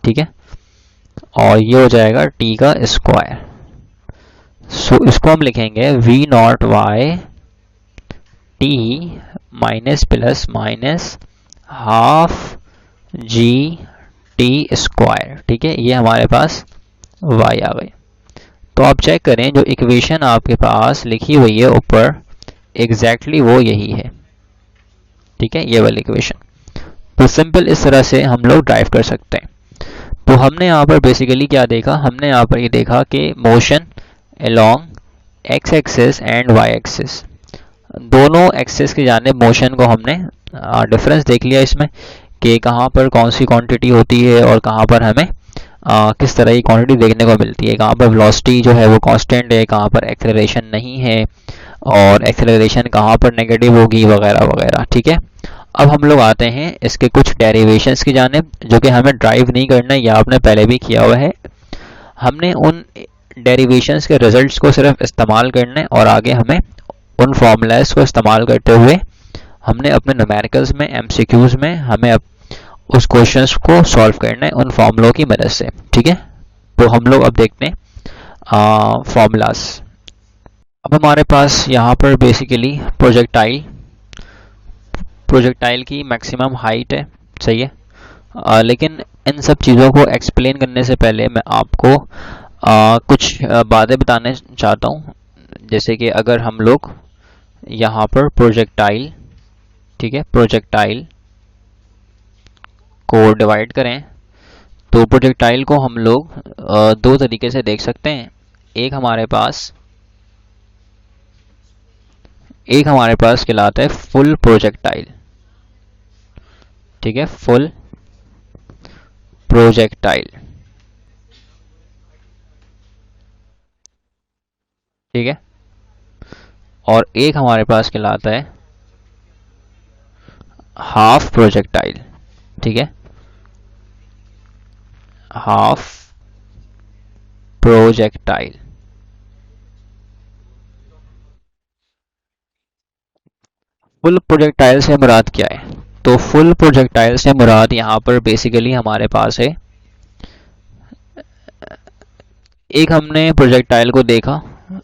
ठीक है। और ये हो जाएगा टी का स्क्वायर। सो इसको हम लिखेंगे v naught y t minus plus minus half g t square, ठीक है। ये हमारे पास वाई आ गई। तो आप चेक करें जो इक्वेशन आपके पास लिखी हुई है ऊपर, एग्जैक्टली वो यही है, ठीक है, ये वाली इक्वेशन। तो सिंपल इस तरह से हम लोग ड्राइव कर सकते हैं। तो हमने यहाँ पर बेसिकली क्या देखा, हमने यहाँ पर ये देखा कि motion along x axis and y axis, दोनों एक्सिस की जानिब मोशन को हमने डिफरेंस देख लिया इसमें, कि कहाँ पर कौन सी क्वांटिटी होती है और कहाँ पर हमें किस तरह की क्वांटिटी देखने को मिलती है, कहाँ पर वेलोसिटी जो है वो कांस्टेंट है, कहाँ पर एक्सेलरेशन नहीं है, और एक्सेलरेशन कहाँ पर नेगेटिव होगी, वगैरह वगैरह, ठीक है। अब हम लोग आते हैं इसके कुछ डेरिवेशंस की जानिब, जो कि हमें ड्राइव नहीं करना है, या आपने पहले भी किया हुआ है। हमने उन डेरिवेशंस के रिजल्ट्स को सिर्फ इस्तेमाल करना है, और आगे हमें उन फॉर्मूलाज को इस्तेमाल करते हुए हमने अपने न्यूमेरिकल्स में, एमसीक्यूज में हमें उस क्वेश्चंस को सॉल्व करना है उन फॉर्मूलों की मदद से, ठीक है। तो हम लोग अब देखते हैं फॉर्मूलाज। अब हमारे पास यहाँ पर बेसिकली प्रोजेक्टाइल की मैक्सिमम हाइट है, सही है। लेकिन इन सब चीज़ों को एक्सप्लेन करने से पहले मैं आपको कुछ बातें बताने चाहता हूँ। जैसे कि अगर हम लोग यहाँ पर प्रोजेक्टाइल, ठीक है, प्रोजेक्टाइल को डिवाइड करें तो प्रोजेक्टाइल को हम लोग दो तरीके से देख सकते हैं। एक हमारे पास कहलाता है फुल प्रोजेक्टाइल, ठीक है, फुल प्रोजेक्टाइल, ठीक है। और एक हमारे पास कहलाता है हाफ प्रोजेक्टाइल, ठीक है, हाफ प्रोजेक्टाइल। फुल प्रोजेक्टाइल से मुराद क्या है, तो फुल प्रोजेक्टाइल से मुराद यहाँ पर बेसिकली हमारे पास है, एक हमने प्रोजेक्टाइल को देखा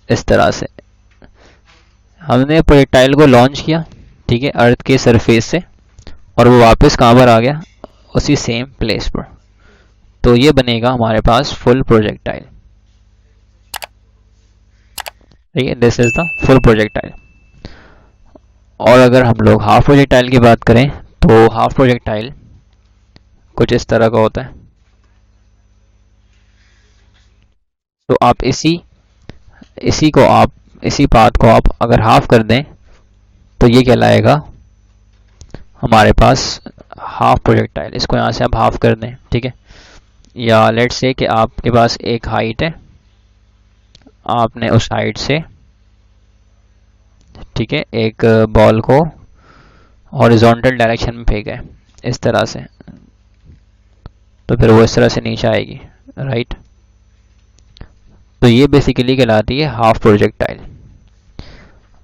इस तरह से हमने प्रोजेक्टाइल को लॉन्च किया, ठीक है, अर्थ के सरफेस से, और वो वापस कहाँ पर आ गया, उसी सेम प्लेस पर। तो ये बनेगा हमारे पास फुल प्रोजेक्टाइल, ठीक है, this is the full projectile. और अगर हम लोग हाफ प्रोजेक्टाइल की बात करें तो हाफ प्रोजेक्टाइल कुछ इस तरह का होता है। तो आप इसी पाथ को आप अगर हाफ कर दें तो ये कहलाएगा हमारे पास हाफ प्रोजेक्टाइल। इसको यहाँ से आप हाफ कर दें, ठीक है। या लेट्स से कि आपके पास एक हाइट है, आपने उस हाइट से, ठीक है, एक बॉल को हॉरिजॉन्टल डायरेक्शन में फेंका है इस तरह से, तो फिर वो इस तरह से नीचे आएगी, राइट। तो ये बेसिकली कहलाती है हाफ प्रोजेक्टाइल।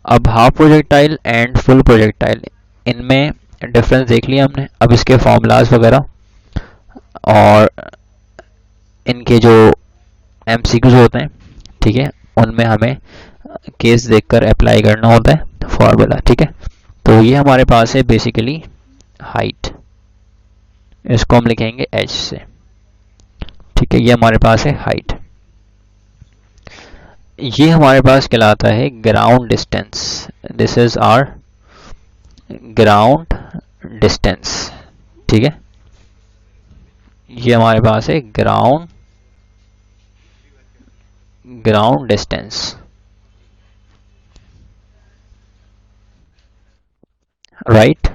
अब half projectile and full projectile, इनमें डिफरेंस देख लिया हमने। अब इसके फॉर्मूलाज वगैरह और इनके जो एमसीक्यूज होते हैं, ठीक है, उनमें हमें केस देखकर अप्लाई करना होता है फॉर्मूला, ठीक है। तो ये हमारे पास है बेसिकली हाइट, इसको हम लिखेंगे h से, ठीक है। ये हमारे पास है हाइट। ये हमारे पास कहलाता है ground distance. This is our ground distance, ठीक है। ये हमारे पास है ग्राउंड डिस्टेंस, राइट।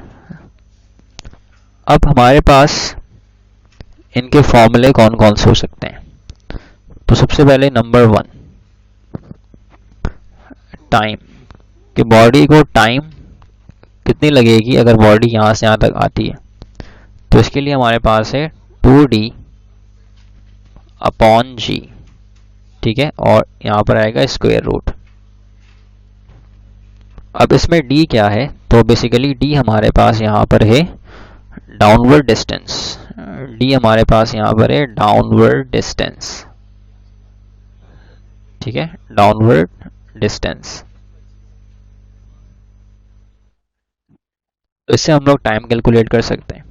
अब हमारे पास इनके फॉर्मूले कौन कौन से हो सकते हैं। तो सबसे पहले नंबर 1, टाइम, कि बॉडी को टाइम कितनी लगेगी अगर बॉडी यहाँ से यहाँ तक आती है। तो इसके लिए हमारे पास है 2d अपॉन g, ठीक है, और यहाँ पर आएगा स्क्वायर रूट। अब इसमें d क्या है, तो बेसिकली d हमारे पास यहाँ पर है डाउनवर्ड डिस्टेंस। d हमारे पास यहाँ पर है डाउनवर्ड डिस्टेंस, ठीक है, डाउनवर्ड डिस्टेंस। तो इससे हम लोग टाइम कैलकुलेट कर सकते हैं।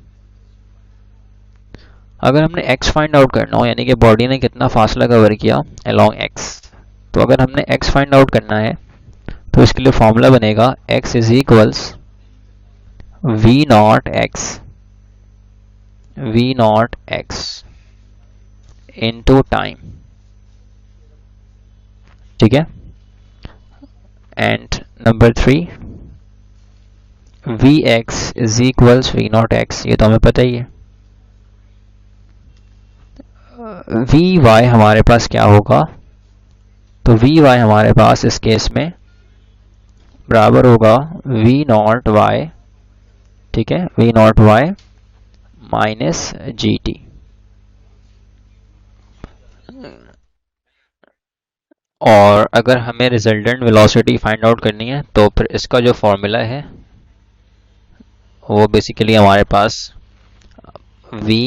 अगर हमने x फाइंड आउट करना हो, यानी कि बॉडी ने कितना फासला कवर किया अलोंग x, तो अगर हमने x फाइंड आउट करना है तो इसके लिए फॉर्मूला बनेगा x is equals v not x into time, ठीक है। And number 3, vx is equals v not x, ये तो हमें पता ही है। vy हमारे पास क्या होगा, तो vy हमारे पास इस केस में बराबर होगा v नॉट y, ठीक है, v not y minus gt। और अगर हमें रिजल्टेंट वेलोसिटी फाइंड आउट करनी है तो फिर इसका जो फॉर्मूला है वो बेसिकली हमारे पास v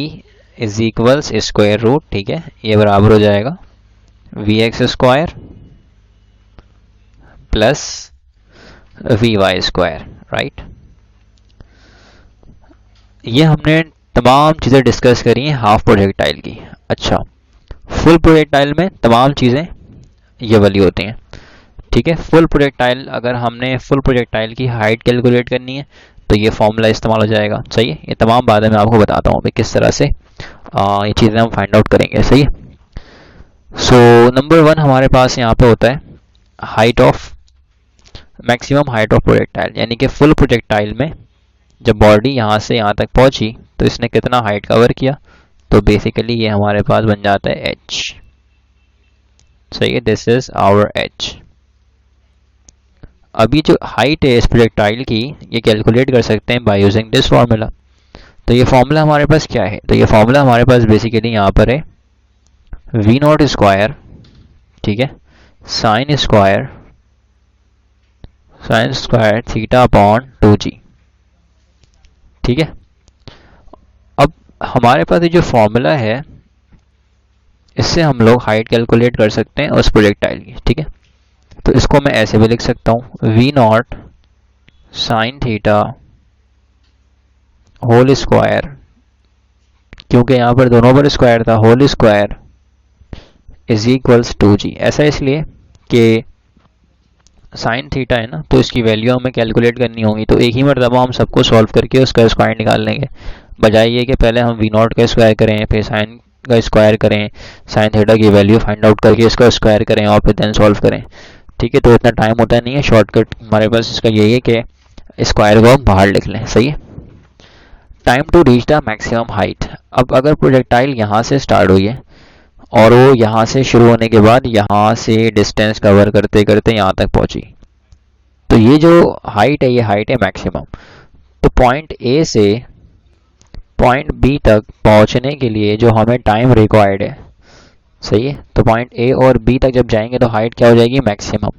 is equals square root, ठीक है, ये बराबर हो जाएगा vx square plus vy square, right. ये हमने तमाम चीज़ें डिस्कस करी हैं हाफ प्रोजेक्टाइल की। अच्छा, फुल प्रोजेक्टाइल में तमाम चीज़ें ये वाली होती हैं, ठीक है। फुल प्रोजेक्टाइल, अगर हमने फुल प्रोजेक्टाइल की हाइट कैलकुलेट करनी है तो ये फॉर्मूला इस्तेमाल हो जाएगा, सही है। ये तमाम बातें मैं आपको बताता हूँ किस तरह से ये चीज़ें हम फाइंड आउट करेंगे, सही है। सो नंबर 1 हमारे पास यहाँ पे होता है height of, maximum height of projectile, यानी कि फुल प्रोजेक्टाइल में जब बॉडी यहाँ से यहाँ तक पहुँची तो इसने कितना हाइट कवर किया, तो बेसिकली ये हमारे पास बन जाता है h, सही है, दिस इज आवर h। अभी जो हाइट है इस प्रोजेक्टाइल की ये कैलकुलेट कर सकते हैं बाय यूजिंग दिस फार्मूला। तो ये फार्मूला हमारे पास क्या है, तो ये फार्मूला हमारे पास बेसिकली यहाँ पर है v नॉट स्क्वायर, ठीक है, sine square theta upon 2g, ठीक है। अब हमारे पास ये जो फॉर्मूला है इससे हम लोग हाइट कैलकुलेट कर सकते हैं उस प्रोजेक्टाइल की, ठीक है। तो इसको मैं ऐसे भी लिख सकता हूँ, V naught sine theta whole square, क्योंकि यहाँ पर दोनों पर स्क्वायर था, whole square is equals to G. ऐसा इसलिए कि साइन थीटा है ना, तो इसकी वैल्यू हमें कैलकुलेट करनी होगी, तो एक ही मरतबा हम सबको सॉल्व करके उसका स्क्वायर निकाल लेंगे, बजाय ये कि पहले हम वी नॉट का स्क्वायर करें, फिर साइन का स्क्वायर करें, साइन थीटा की वैल्यू फाइंड आउट करके इसका स्क्वायर करें और फिर देन सॉल्व करें। ठीक है, तो इतना टाइम होता नहीं है, शॉर्टकट हमारे पास इसका यही है कि स्क्वायर को हम बाहर लिख लें। सही है। Time to reach the maximum height. अब अगर प्रोजेक्टाइल यहाँ से स्टार्ट हुई है और वो यहाँ से शुरू होने के बाद यहाँ से डिस्टेंस कवर करते करते यहाँ तक पहुँची, तो ये जो हाइट है ये हाइट है मैक्सिमम। तो पॉइंट ए से पॉइंट बी तक पहुँचने के लिए जो हमें टाइम रिक्वायर्ड है, सही है, तो पॉइंट ए और बी तक जब जाएंगे तो हाइट क्या हो जाएगी, मैक्सिमम।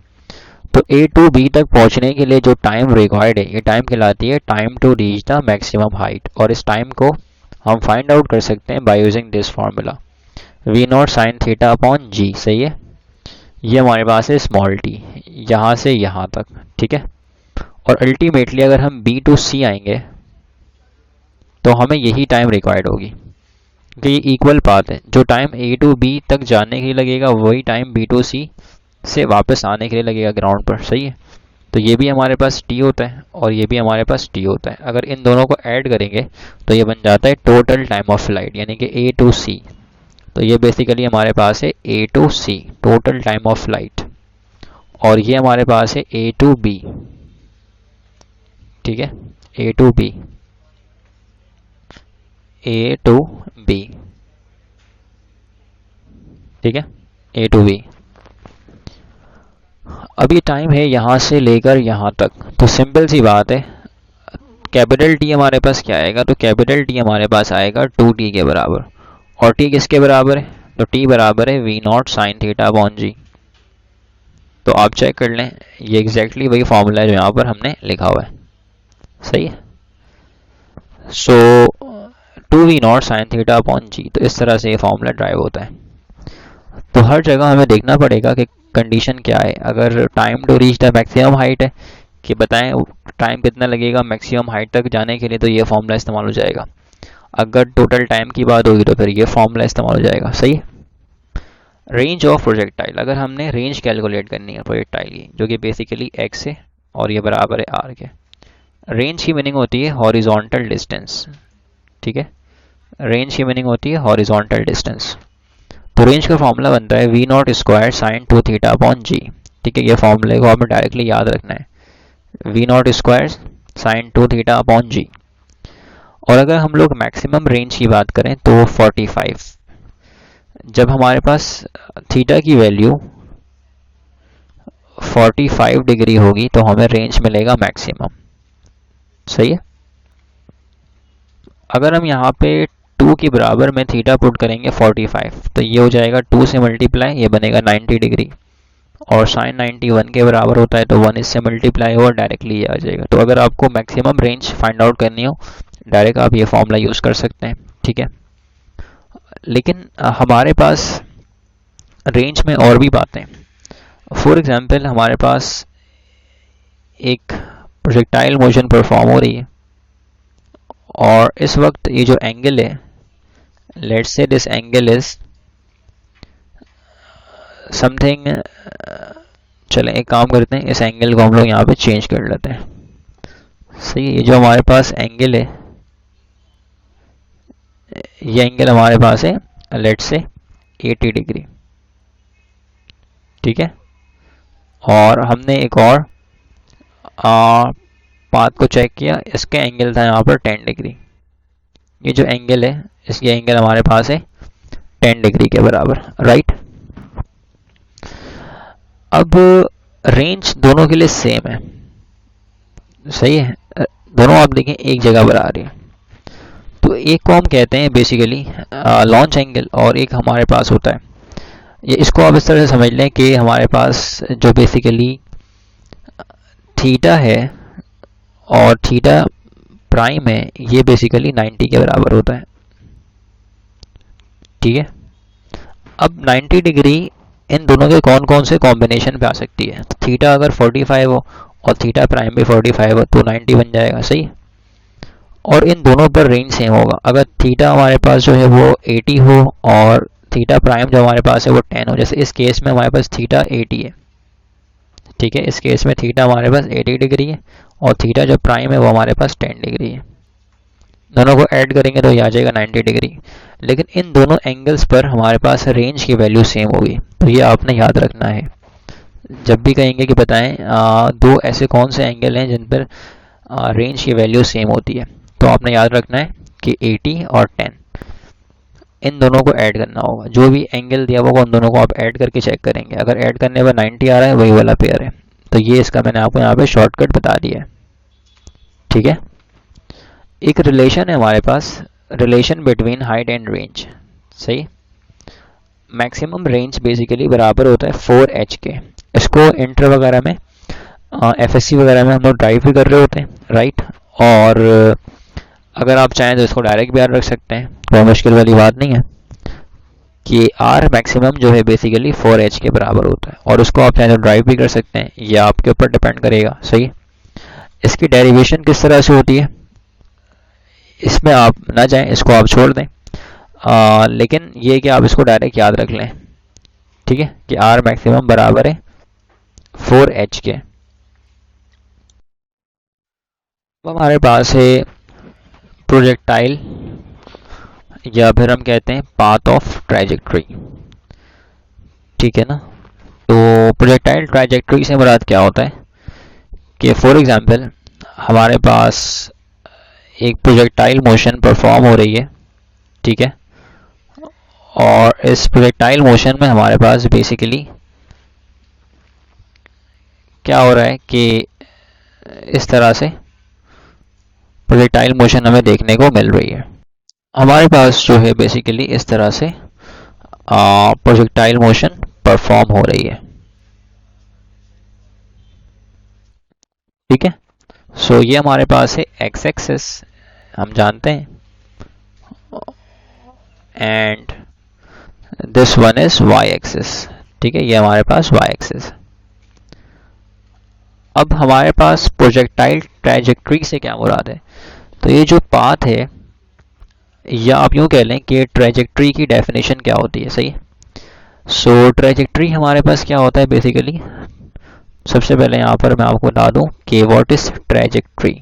तो ए टू बी तक पहुंचने के लिए जो टाइम रिक्वायर्ड है, ये टाइम कहलाती है time to reach the maximum height, और इस टाइम को हम फाइंड आउट कर सकते हैं by using this formula, V naught sine theta upon G. सही है, ये हमारे पास है स्मॉल टी, यहाँ से यहाँ तक। ठीक है, और अल्टीमेटली अगर हम बी टू सी आएंगे तो हमें यही टाइम रिक्वायर्ड होगी, कि ये इक्वल पाथ है, जो टाइम ए टू बी तक जाने के लिए लगेगा वही टाइम बी टू सी से वापस आने के लिए लगेगा ग्राउंड पर। सही है, तो ये भी हमारे पास टी होता है और ये भी हमारे पास टी होता है। अगर इन दोनों को ऐड करेंगे तो ये बन जाता है टोटल टाइम ऑफ फ्लाइट, यानी कि ए टू सी। तो ये बेसिकली हमारे पास है A to C, total time of flight, और ये हमारे पास है ए टू बी। ठीक है, A to B, A to B. ठीक है, ए टू बी। अब ये टाइम है यहाँ से लेकर यहाँ तक, तो सिंपल सी बात है, कैपिटल टी हमारे पास क्या आएगा, तो कैपिटल टी हमारे पास आएगा 2t के बराबर, और t किसके बराबर है, तो t बराबर है we naught sine theta upon G. तो आप चेक कर लें, ये एग्जैक्टली वही फॉर्मूला है जो यहाँ पर हमने लिखा हुआ है। सही है, so 2v naught sine theta upon G, तो इस तरह से ये फॉर्मूला ड्राइव होता है। तो हर जगह हमें देखना पड़ेगा कि कंडीशन क्या है। अगर time to reach the maximum height है कि बताएं टाइम कितना लगेगा मैक्सिमम हाइट तक जाने के लिए, तो ये फॉर्मूला इस्तेमाल हो जाएगा। अगर टोटल टाइम की बात होगी तो फिर ये फॉर्मूला इस्तेमाल हो जाएगा। सही। रेंज ऑफ प्रोजेक्टाइल, अगर हमने रेंज कैलकुलेट करनी है प्रोजेक्टाइल की, जो कि बेसिकली एक्स है और ये बराबर है आर के। रेंज की मीनिंग होती है हॉरिजॉन्टल डिस्टेंस। ठीक है, रेंज की मीनिंग होती है हॉरिजॉन्टल डिस्टेंस। तो रेंज का फॉर्मूला बनता है we naught square sine 2 theta upon G. ठीक है, ये फॉर्मूले को हमें डायरेक्टली याद रखना है, we naught square sine 2 theta upon G. और अगर हम लोग मैक्सिमम रेंज की बात करें तो 45, जब हमारे पास थीटा की वैल्यू 45 डिग्री होगी तो हमें रेंज मिलेगा मैक्सिमम। सही है, अगर हम यहाँ पे 2 के बराबर में थीटा पुट करेंगे 45, तो ये हो जाएगा 2 से मल्टीप्लाई, ये बनेगा 90 डिग्री, और साइन 91 के बराबर होता है तो 1 इससे मल्टीप्लाई हो और डायरेक्टली ये आ जाएगा। तो अगर आपको मैक्सिमम रेंज फाइंड आउट करनी हो, डायरेक्ट आप ये फॉर्मूला यूज़ कर सकते हैं। ठीक है, लेकिन हमारे पास रेंज में और भी बातें, फॉर एग्जांपल हमारे पास एक प्रोजेक्टाइल मोशन परफॉर्म हो रही है और इस वक्त ये जो एंगल है, let's say this angle is something, चलें एक काम करते हैं, इस एंगल को हम लोग यहाँ पे चेंज कर लेते हैं। सही है, ये जो हमारे पास एंगल है, ये एंगल हमारे पास है लेट्स से 80 डिग्री। ठीक है, और हमने एक और पाथ को चेक किया, इसका एंगल था यहाँ पर 10 डिग्री। ये जो एंगल है, इसकी एंगल हमारे पास है 10 डिग्री के बराबर, राइट। अब रेंज दोनों के लिए सेम है। सही है, दोनों आप देखें एक जगह पर आ रही है। तो एक को हम कहते हैं बेसिकली लॉन्च एंगल, और एक हमारे पास होता है, ये इसको आप इस तरह से समझ लें कि हमारे पास जो बेसिकली थीटा है और थीटा प्राइम है, ये बेसिकली 90 के बराबर होता है। ठीक है, अब 90 डिग्री इन दोनों के कौन कौन से कॉम्बिनेशन पे आ सकती है। तो थीटा अगर 45 हो और थीटा प्राइम भी 45 हो तो 90 बन जाएगा, सही। और इन दोनों पर रेंज सेम होगा। अगर थीटा हमारे पास जो है वो 80 हो और थीटा प्राइम जो हमारे पास है वो 10 हो, जैसे इस केस में हमारे पास थीटा 80 है, ठीक है, इस केस में थीटा हमारे पास 80 डिग्री है और थीटा जो प्राइम है वो हमारे पास 10 डिग्री है। दोनों को ऐड करेंगे तो ये आ जाएगा 90 डिग्री। लेकिन इन दोनों एंगल्स पर हमारे पास रेंज की वैल्यू सेम होगी, तो ये आपने याद रखना है। जब भी कहेंगे कि बताएं दो ऐसे कौन से एंगल हैं जिन पर रेंज की वैल्यू सेम होती है, तो आपने याद रखना है कि 80 और 10 इन दोनों को ऐड करना होगा। जो भी एंगल दिया होगा उन दोनों को आप ऐड करके चेक करेंगे। अगर ऐड करने पर 90 आ रहा है वही वाला पेयर है। तो ये इसका मैंने आपको यहाँ पे शॉर्टकट बता दिया है, ठीक है। एक रिलेशन है हमारे पास, relation between height and range, सही। मैक्सिमम रेंज बेसिकली बराबर होता है 4h के। इसको इंटर वगैरह में एफएससी वगैरह में हम लोग ड्राइव भी कर रहे होते हैं, राइट। और अगर आप चाहें तो इसको डायरेक्ट भी याद रख सकते हैं, कोई मुश्किल वाली बात नहीं है कि आर मैक्सिमम जो है बेसिकली 4h के बराबर होता है। और उसको आप चाहें तो ड्राइव भी कर सकते हैं, यह आपके ऊपर डिपेंड करेगा, सही। इसकी डेरिवेशन किस तरह से होती है इसमें आप ना जाएं, इसको आप छोड़ दें। लेकिन ये कि आप इसको डायरेक्ट याद रख लें, ठीक है, कि आर मैक्सिमम बराबर है 4h के। अब हमारे पास है प्रोजेक्टाइल या फिर हम कहते हैं पाथ ऑफ ट्रैजेक्टरी, ठीक है ना। तो प्रोजेक्टाइल ट्रैजेक्टरी से मुराद क्या होता है कि फॉर एग्जांपल हमारे पास एक प्रोजेक्टाइल मोशन परफॉर्म हो रही है, ठीक है। और इस प्रोजेक्टाइल मोशन में हमारे पास बेसिकली क्या हो रहा है कि इस तरह से प्रोजेक्टाइल मोशन हमें देखने को मिल रही है। हमारे पास जो है बेसिकली इस तरह से प्रोजेक्टाइल मोशन परफॉर्म हो रही है, ठीक है। सो ये हमारे पास है एक्स एक्सिस, हम जानते हैं, and this one is y axis, ठीक है, ये हमारे पास वाई एक्सिस। अब हमारे पास प्रोजेक्टाइल ट्रैजेक्टरी से क्या मुराद है, तो ये जो पाथ है, या आप यूँ कह लें कि ट्रैजेक्टरी की डेफिनेशन क्या होती है, सही। सो ट्रैजेक्टरी हमारे पास क्या होता है बेसिकली, सबसे पहले यहाँ पर मैं आपको बता दूं कि व्हाट इज ट्रैजेक्टरी।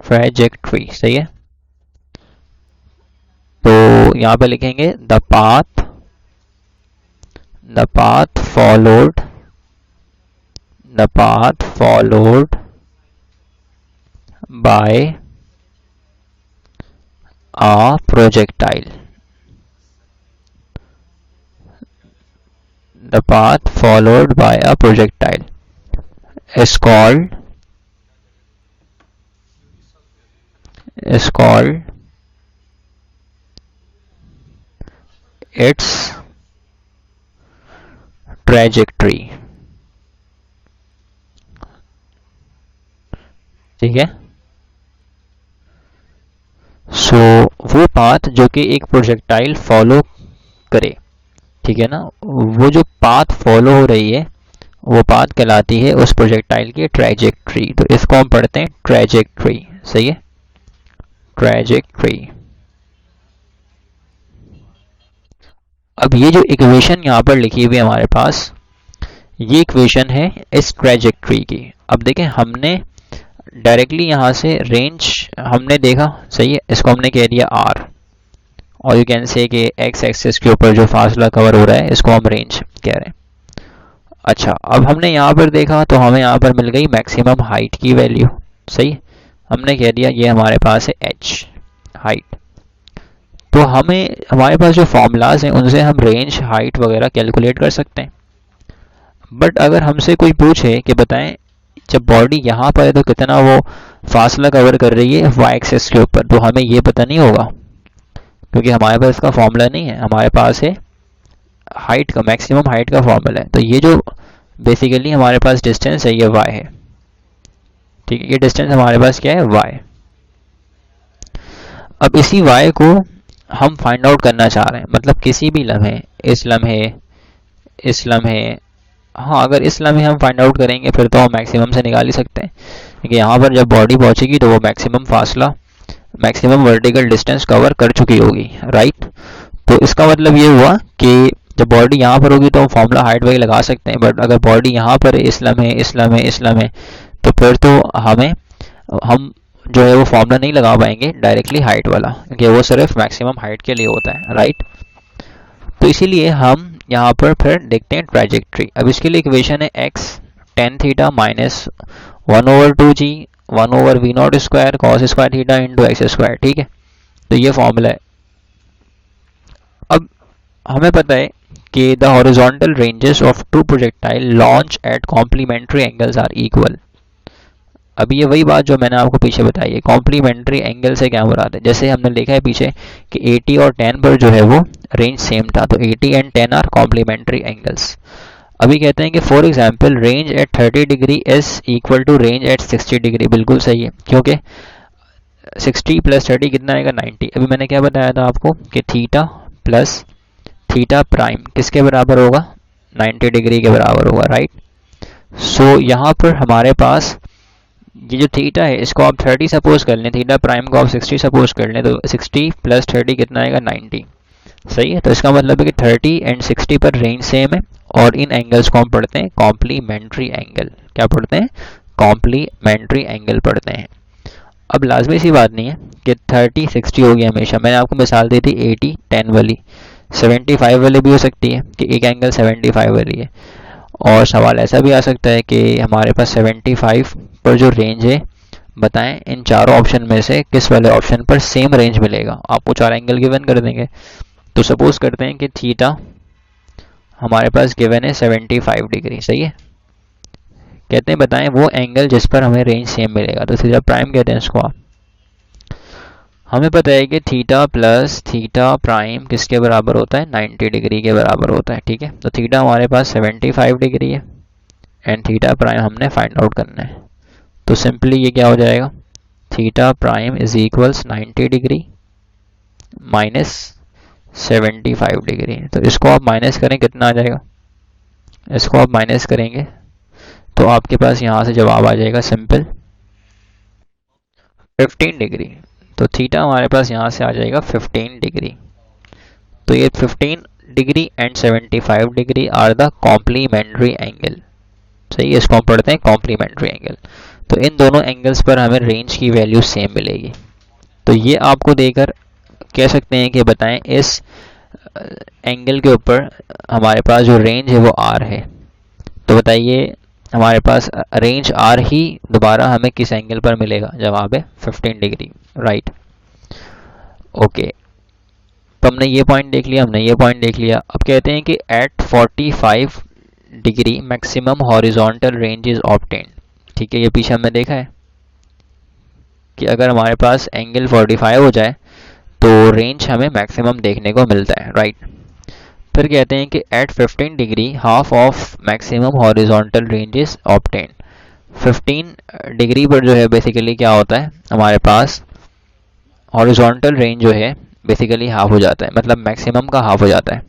ट्रैजेक्टरी सही है, तो यहाँ पे लिखेंगे the path followed bye a projectile. The path followed by a projectile is called its trajectory, ठीक है। सो वो पाथ जो कि एक प्रोजेक्टाइल फॉलो करे, ठीक है ना, वो जो पाथ फॉलो हो रही है वो पाथ कहलाती है उस प्रोजेक्टाइल की ट्रैजेक्टरी। तो इसको हम पढ़ते हैं ट्रैजेक्टरी, सही है, ट्रैजेक्टरी। अब ये जो इक्वेशन यहाँ पर लिखी हुई है हमारे पास, ये इक्वेशन है इस ट्रैजेक्टरी की। अब देखें हमने डायरेक्टली यहाँ से रेंज हमने देखा, सही है, इसको हमने कह दिया r, और यू कैन से कि एक्स एक्सिस के ऊपर जो फासला कवर हो रहा है इसको हम रेंज कह रहे हैं। अच्छा, अब हमने यहाँ पर देखा तो हमें यहाँ पर मिल गई मैक्सिमम हाइट की वैल्यू, सही, हमने कह दिया ये हमारे पास है h हाइट। तो हमें हमारे पास जो फॉर्मूलाज हैं उनसे हम रेंज हाइट वगैरह कैलकुलेट कर सकते हैं। बट अगर हमसे कोई पूछे कि बताएं जब बॉडी यहाँ पर है तो कितना वो फासला कवर कर रही है वाई एक्सिस के ऊपर, तो हमें ये पता नहीं होगा क्योंकि हमारे पास इसका फॉर्मूला नहीं है, हमारे पास है हाइट का, मैक्सिमम हाइट का फॉर्मूला है। तो ये जो बेसिकली हमारे पास डिस्टेंस है ये वाई है, ठीक है, ये डिस्टेंस हमारे पास क्या है वाई। अब इसी वाई को हम फाइंड आउट करना चाह रहे हैं, मतलब किसी भी लम्हे इस्लाम है, इस्लाम है। हाँ, अगर इस्लाम ही हम फाइंड आउट करेंगे फिर तो हम मैक्सिमम से निकाल ही सकते हैं, क्योंकि यहाँ पर जब बॉडी पहुँचेगी तो वो मैक्सिमम फासला, मैक्सिमम वर्टिकल डिस्टेंस कवर कर चुकी होगी, राइट। तो इसका मतलब ये हुआ कि जब बॉडी यहाँ पर होगी तो हम फॉर्मूला हाइट वाई लगा सकते हैं, बट अगर बॉडी यहाँ पर है, इस्लाम है, इस्लाम है, इस्लाम है, तो फिर तो हम जो है वो फॉर्मूला नहीं लगा पाएंगे डायरेक्टली हाइट वाला, क्योंकि वो सिर्फ मैक्सिमम हाइट के लिए होता है, राइट। तो इसीलिए हम यहाँ पर फिर देखते हैं ट्रैजेक्टरी। अब इसके लिए इक्वेशन है x tan theta minus 1/2g 1/v0 square cos square theta into x square, ठीक है। तो ये फॉर्मूला है। अब हमें पता है कि the horizontal ranges of two projectile launch at complementary angles are equal. अब ये वही बात जो मैंने आपको पीछे बताई है, कॉम्प्लीमेंट्री एंगल से क्या मुराद है। जैसे हमने लिखा है पीछे कि 80 और 10 पर जो है वो रेंज सेम था, तो 80 एंड 10 आर कॉम्प्लीमेंट्री एंगल्स। अभी कहते हैं कि for example range at 30 degree is equal to range at 60 degree. बिल्कुल सही है, क्योंकि 60 प्लस 30 कितना आएगा 90। अभी मैंने क्या बताया था आपको कि थीटा प्लस थीटा प्राइम किसके बराबर होगा, 90 डिग्री के बराबर होगा, राइट। सो यहाँ पर हमारे पास ये जो थीटा है इसको आप 30 सपोज कर लें, थीटा प्राइम को आप 60 सपोज कर लें, तो 60 प्लस 30 कितना आएगा 90, सही है। तो इसका मतलब है कि 30 एंड 60 पर रेंज सेम है, और इन एंगल्स को हम पढ़ते हैं कॉम्प्लीमेंट्री एंगल। क्या पढ़ते हैं, कॉम्प्लीमेंट्री एंगल पढ़ते हैं। अब लाजमी सी बात नहीं है कि 30 60 होगी हमेशा। मैंने आपको मिसाल दी थी 80 10 वाली, 75 वाली भी हो सकती है कि एक एंगल 75 वाली है। और सवाल ऐसा भी आ सकता है कि हमारे पास 75 पर जो रेंज है, बताएं इन चारों ऑप्शन में से किस वाले ऑप्शन पर सेम रेंज मिलेगा। आपको चार एंगल गिवन कर देंगे। तो सपोज करते हैं कि थीटा हमारे पास गिवन है 75 डिग्री, सही है। कहते हैं बताएं वो एंगल जिस पर हमें रेंज सेम मिलेगा, तो थीटा प्राइम कहते हैं इसको आप। हमें पता है कि थीटा प्लस थीटा प्राइम किसके बराबर होता है, 90 डिग्री के बराबर होता है, ठीक है। तो थीटा हमारे पास 75 डिग्री है एंड थीटा प्राइम हमने फाइंड आउट करना है। तो सिंपली ये क्या हो जाएगा, theta prime is equals 90 degree minus 75 degree. तो इसको आप माइनस करें, कितना आ जाएगा, इसको आप माइनस करेंगे तो आपके पास यहाँ से जवाब आ जाएगा सिंपल 15 डिग्री। तो थीटा हमारे पास यहाँ से आ जाएगा 15 डिग्री। तो ये 15 degree and 75 degree are the complementary angle, सही है। इसको हम पढ़ते हैं कॉम्प्लीमेंट्री एंगल। तो इन दोनों एंगल्स पर हमें रेंज की वैल्यू सेम मिलेगी। तो ये आपको देकर कह सकते हैं कि बताएं इस एंगल के ऊपर हमारे पास जो रेंज है वो आर है। तो बताइए हमारे पास रेंज आर ही दोबारा हमें किस एंगल पर मिलेगा, जवाब है 15 डिग्री, राइट। ओके, तो हमने ये पॉइंट देख लिया, हमने ये पॉइंट देख लिया। अब कहते हैं कि at 45 degree maximum horizontal range is obtained, ठीक है। ये पीछे हमने देखा है कि अगर हमारे पास एंगल 45 हो जाए तो रेंज हमें मैक्सिमम देखने को मिलता है, राइट। फिर कहते हैं कि at 15 degree half of maximum horizontal range is obtained. 15 degree पर जो है बेसिकली क्या होता है, हमारे पास हॉरिजॉन्टल रेंज जो है बेसिकली हाफ हो जाता है, मतलब मैक्सिमम का हाफ हो जाता है,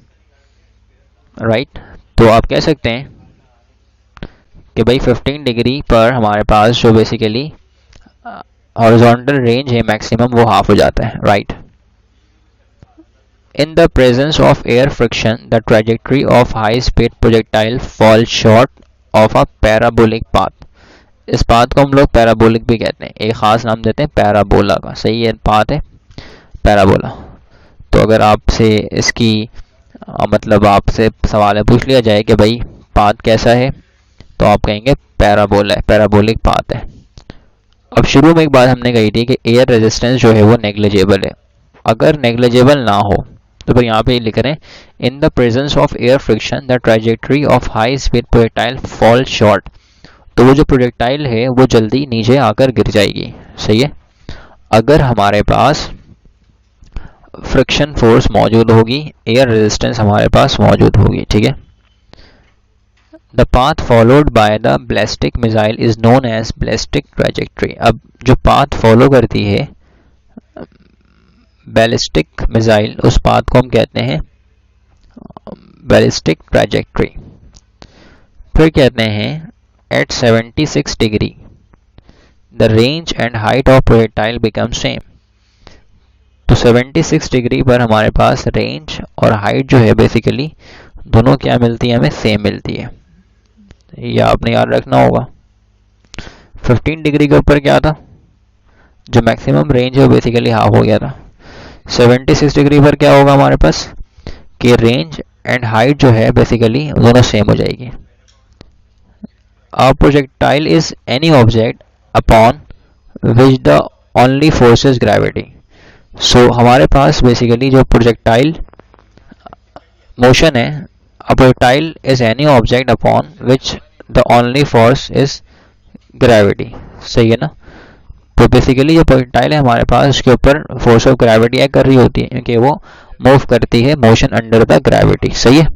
राइट। तो आप कह सकते हैं कि भाई 15 डिग्री पर हमारे पास जो बेसिकली हॉरिजॉन्टल रेंज है मैक्सिमम वो हाफ हो जाता है, right. In the presence of air friction, the trajectory of high-speed projectile falls short of a parabolic path. इस पाथ को हम लोग पैराबोलिक भी कहते हैं, एक ख़ास नाम देते हैं पैराबोला का, सही है। पाथ है पैराबोला। तो अगर आपसे इसकी मतलब आपसे सवाल है पूछ लिया जाए कि भाई पाथ कैसा है, तो आप कहेंगे पैराबोला है, पैराबोलिक पाथ है। अब शुरू में एक बात हमने कही थी कि एयर रेजिस्टेंस जो है वो नेग्लिजिबल है। अगर नेग्लिजिबल ना हो तो फिर यहाँ पे लिख रहे हैं in the presence of air friction the trajectory of high speed projectile fall short. तो वो जो प्रोजेक्टाइल है वो जल्दी नीचे आकर गिर जाएगी, सही है। अगर हमारे पास फ्रिक्शन फोर्स मौजूद होगी, एयर रेजिस्टेंस हमारे पास मौजूद होगी, ठीक है। The path followed by the ballistic missile is known as ballistic trajectory. अब जो पाथ फॉलो करती है बैलिस्टिक मिसाइल, उस पाथ को हम कहते हैं बैलिस्टिक ट्रैजेक्टरी। फिर कहते हैं at 76 degree the range and height of projectile become same. तो 76 डिग्री पर हमारे पास रेंज और हाइट जो है बेसिकली दोनों क्या मिलती है, हमें सेम मिलती है। ये आपने याद रखना होगा। 15 डिग्री के ऊपर क्या था, जो मैक्सिमम रेंज है वो बेसिकली हाफ हो गया था। 76 डिग्री पर क्या होगा हमारे पास कि रेंज एंड हाइट जो है बेसिकली दोनों सेम हो जाएगी। A projectile is any object upon which the only force is gravity. So हमारे पास बेसिकली जो प्रोजेक्टाइल मोशन है, a projectile is any object upon which the only force is gravity. सही है ना। तो बेसिकली जो प्रोजेक्टाइल है हमारे पास उसके ऊपर फोर्स ऑफ ग्रेविटी एक्ट कर रही होती है क्योंकि वो मूव करती है मोशन अंडर द ग्रेविटी। सही है।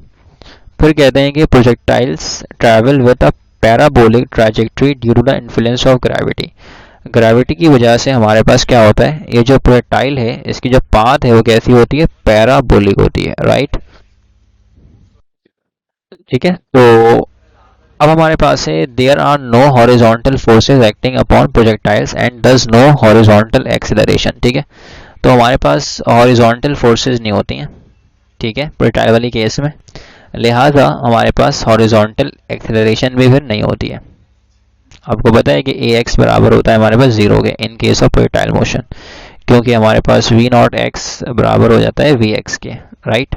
फिर कहते हैं कि projectiles travel with a parabolic trajectory due to the influence of gravity. Gravity की वजह से हमारे पास क्या होता है, ये जो प्रोजेक्टाइल है इसकी जो पाथ है वो कैसी होती है, पैराबोलिक होती है। राइट, ठीक है। तो अब हमारे पास है there are no horizontal forces acting upon projectiles and does no horizontal acceleration. ठीक है, तो हमारे पास हॉरिजॉन्टल फोर्सेस नहीं होती हैं, ठीक है, प्रोजेक्टाइल वाली केस में, लिहाजा हमारे पास हॉरिजॉन्टल एक्सेलरेशन भी फिर नहीं होती है। आपको पता है कि ए एक्स बराबर होता है हमारे पास 0 के in case of projectile motion, क्योंकि हमारे पास वी नॉट एक्स बराबर हो जाता है वी एक्स के। Right,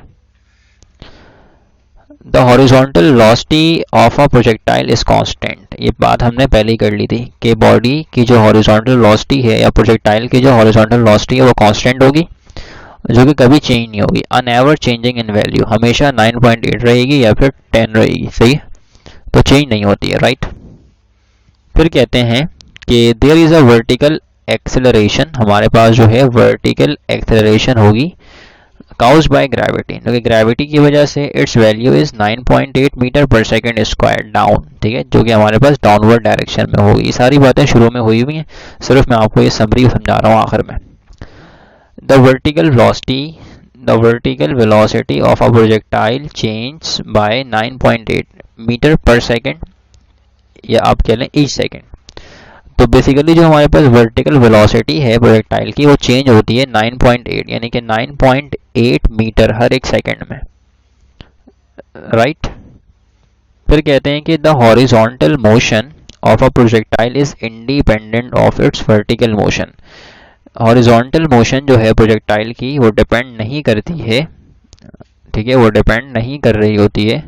the horizontal velocity of a projectile is constant. ये बात हमने पहले ही कर ली थी कि बॉडी की जो हॉरिजॉन्टल वेलोसिटी है या प्रोजेक्टाइल की जो हॉरिजॉन्टल वेलोसिटी है वो कांस्टेंट होगी, जो कि कभी चेंज नहीं होगी, अनएवर चेंजिंग इन वैल्यू, हमेशा 9.8 रहेगी या फिर 10 रहेगी। सही है, तो चेंज नहीं होती है। राइट, फिर कहते हैं कि there is a vertical acceleration, हमारे पास जो है वर्टिकल एक्सेलरेशन होगी काउज्ड बाय ग्रेविटी, क्योंकि ग्रेविटी की वजह से its value is 9.8 metre per second square down. ठीक है, जो कि हमारे पास डाउनवर्ड डायरेक्शन में होगी। ये सारी बातें शुरू में हुई हुई हैं, सिर्फ मैं आपको ये समरी समझा रहा हूँ आखिर में। The vertical velocity of a projectile changes by 9.8 metre per second, या आप कह लें ईच सेकेंड। तो बेसिकली जो हमारे पास वर्टिकल वेलोसिटी है प्रोजेक्टाइल की वो चेंज होती है 9.8 यानी कि 9.8 मीटर हर एक सेकेंड में। राइट, फिर कहते हैं कि the horizontal motion of a projectile is independent of its vertical motion. Horizontal motion जो है प्रोजेक्टाइल की वो डिपेंड नहीं करती है, ठीक है, वो डिपेंड नहीं कर रही होती है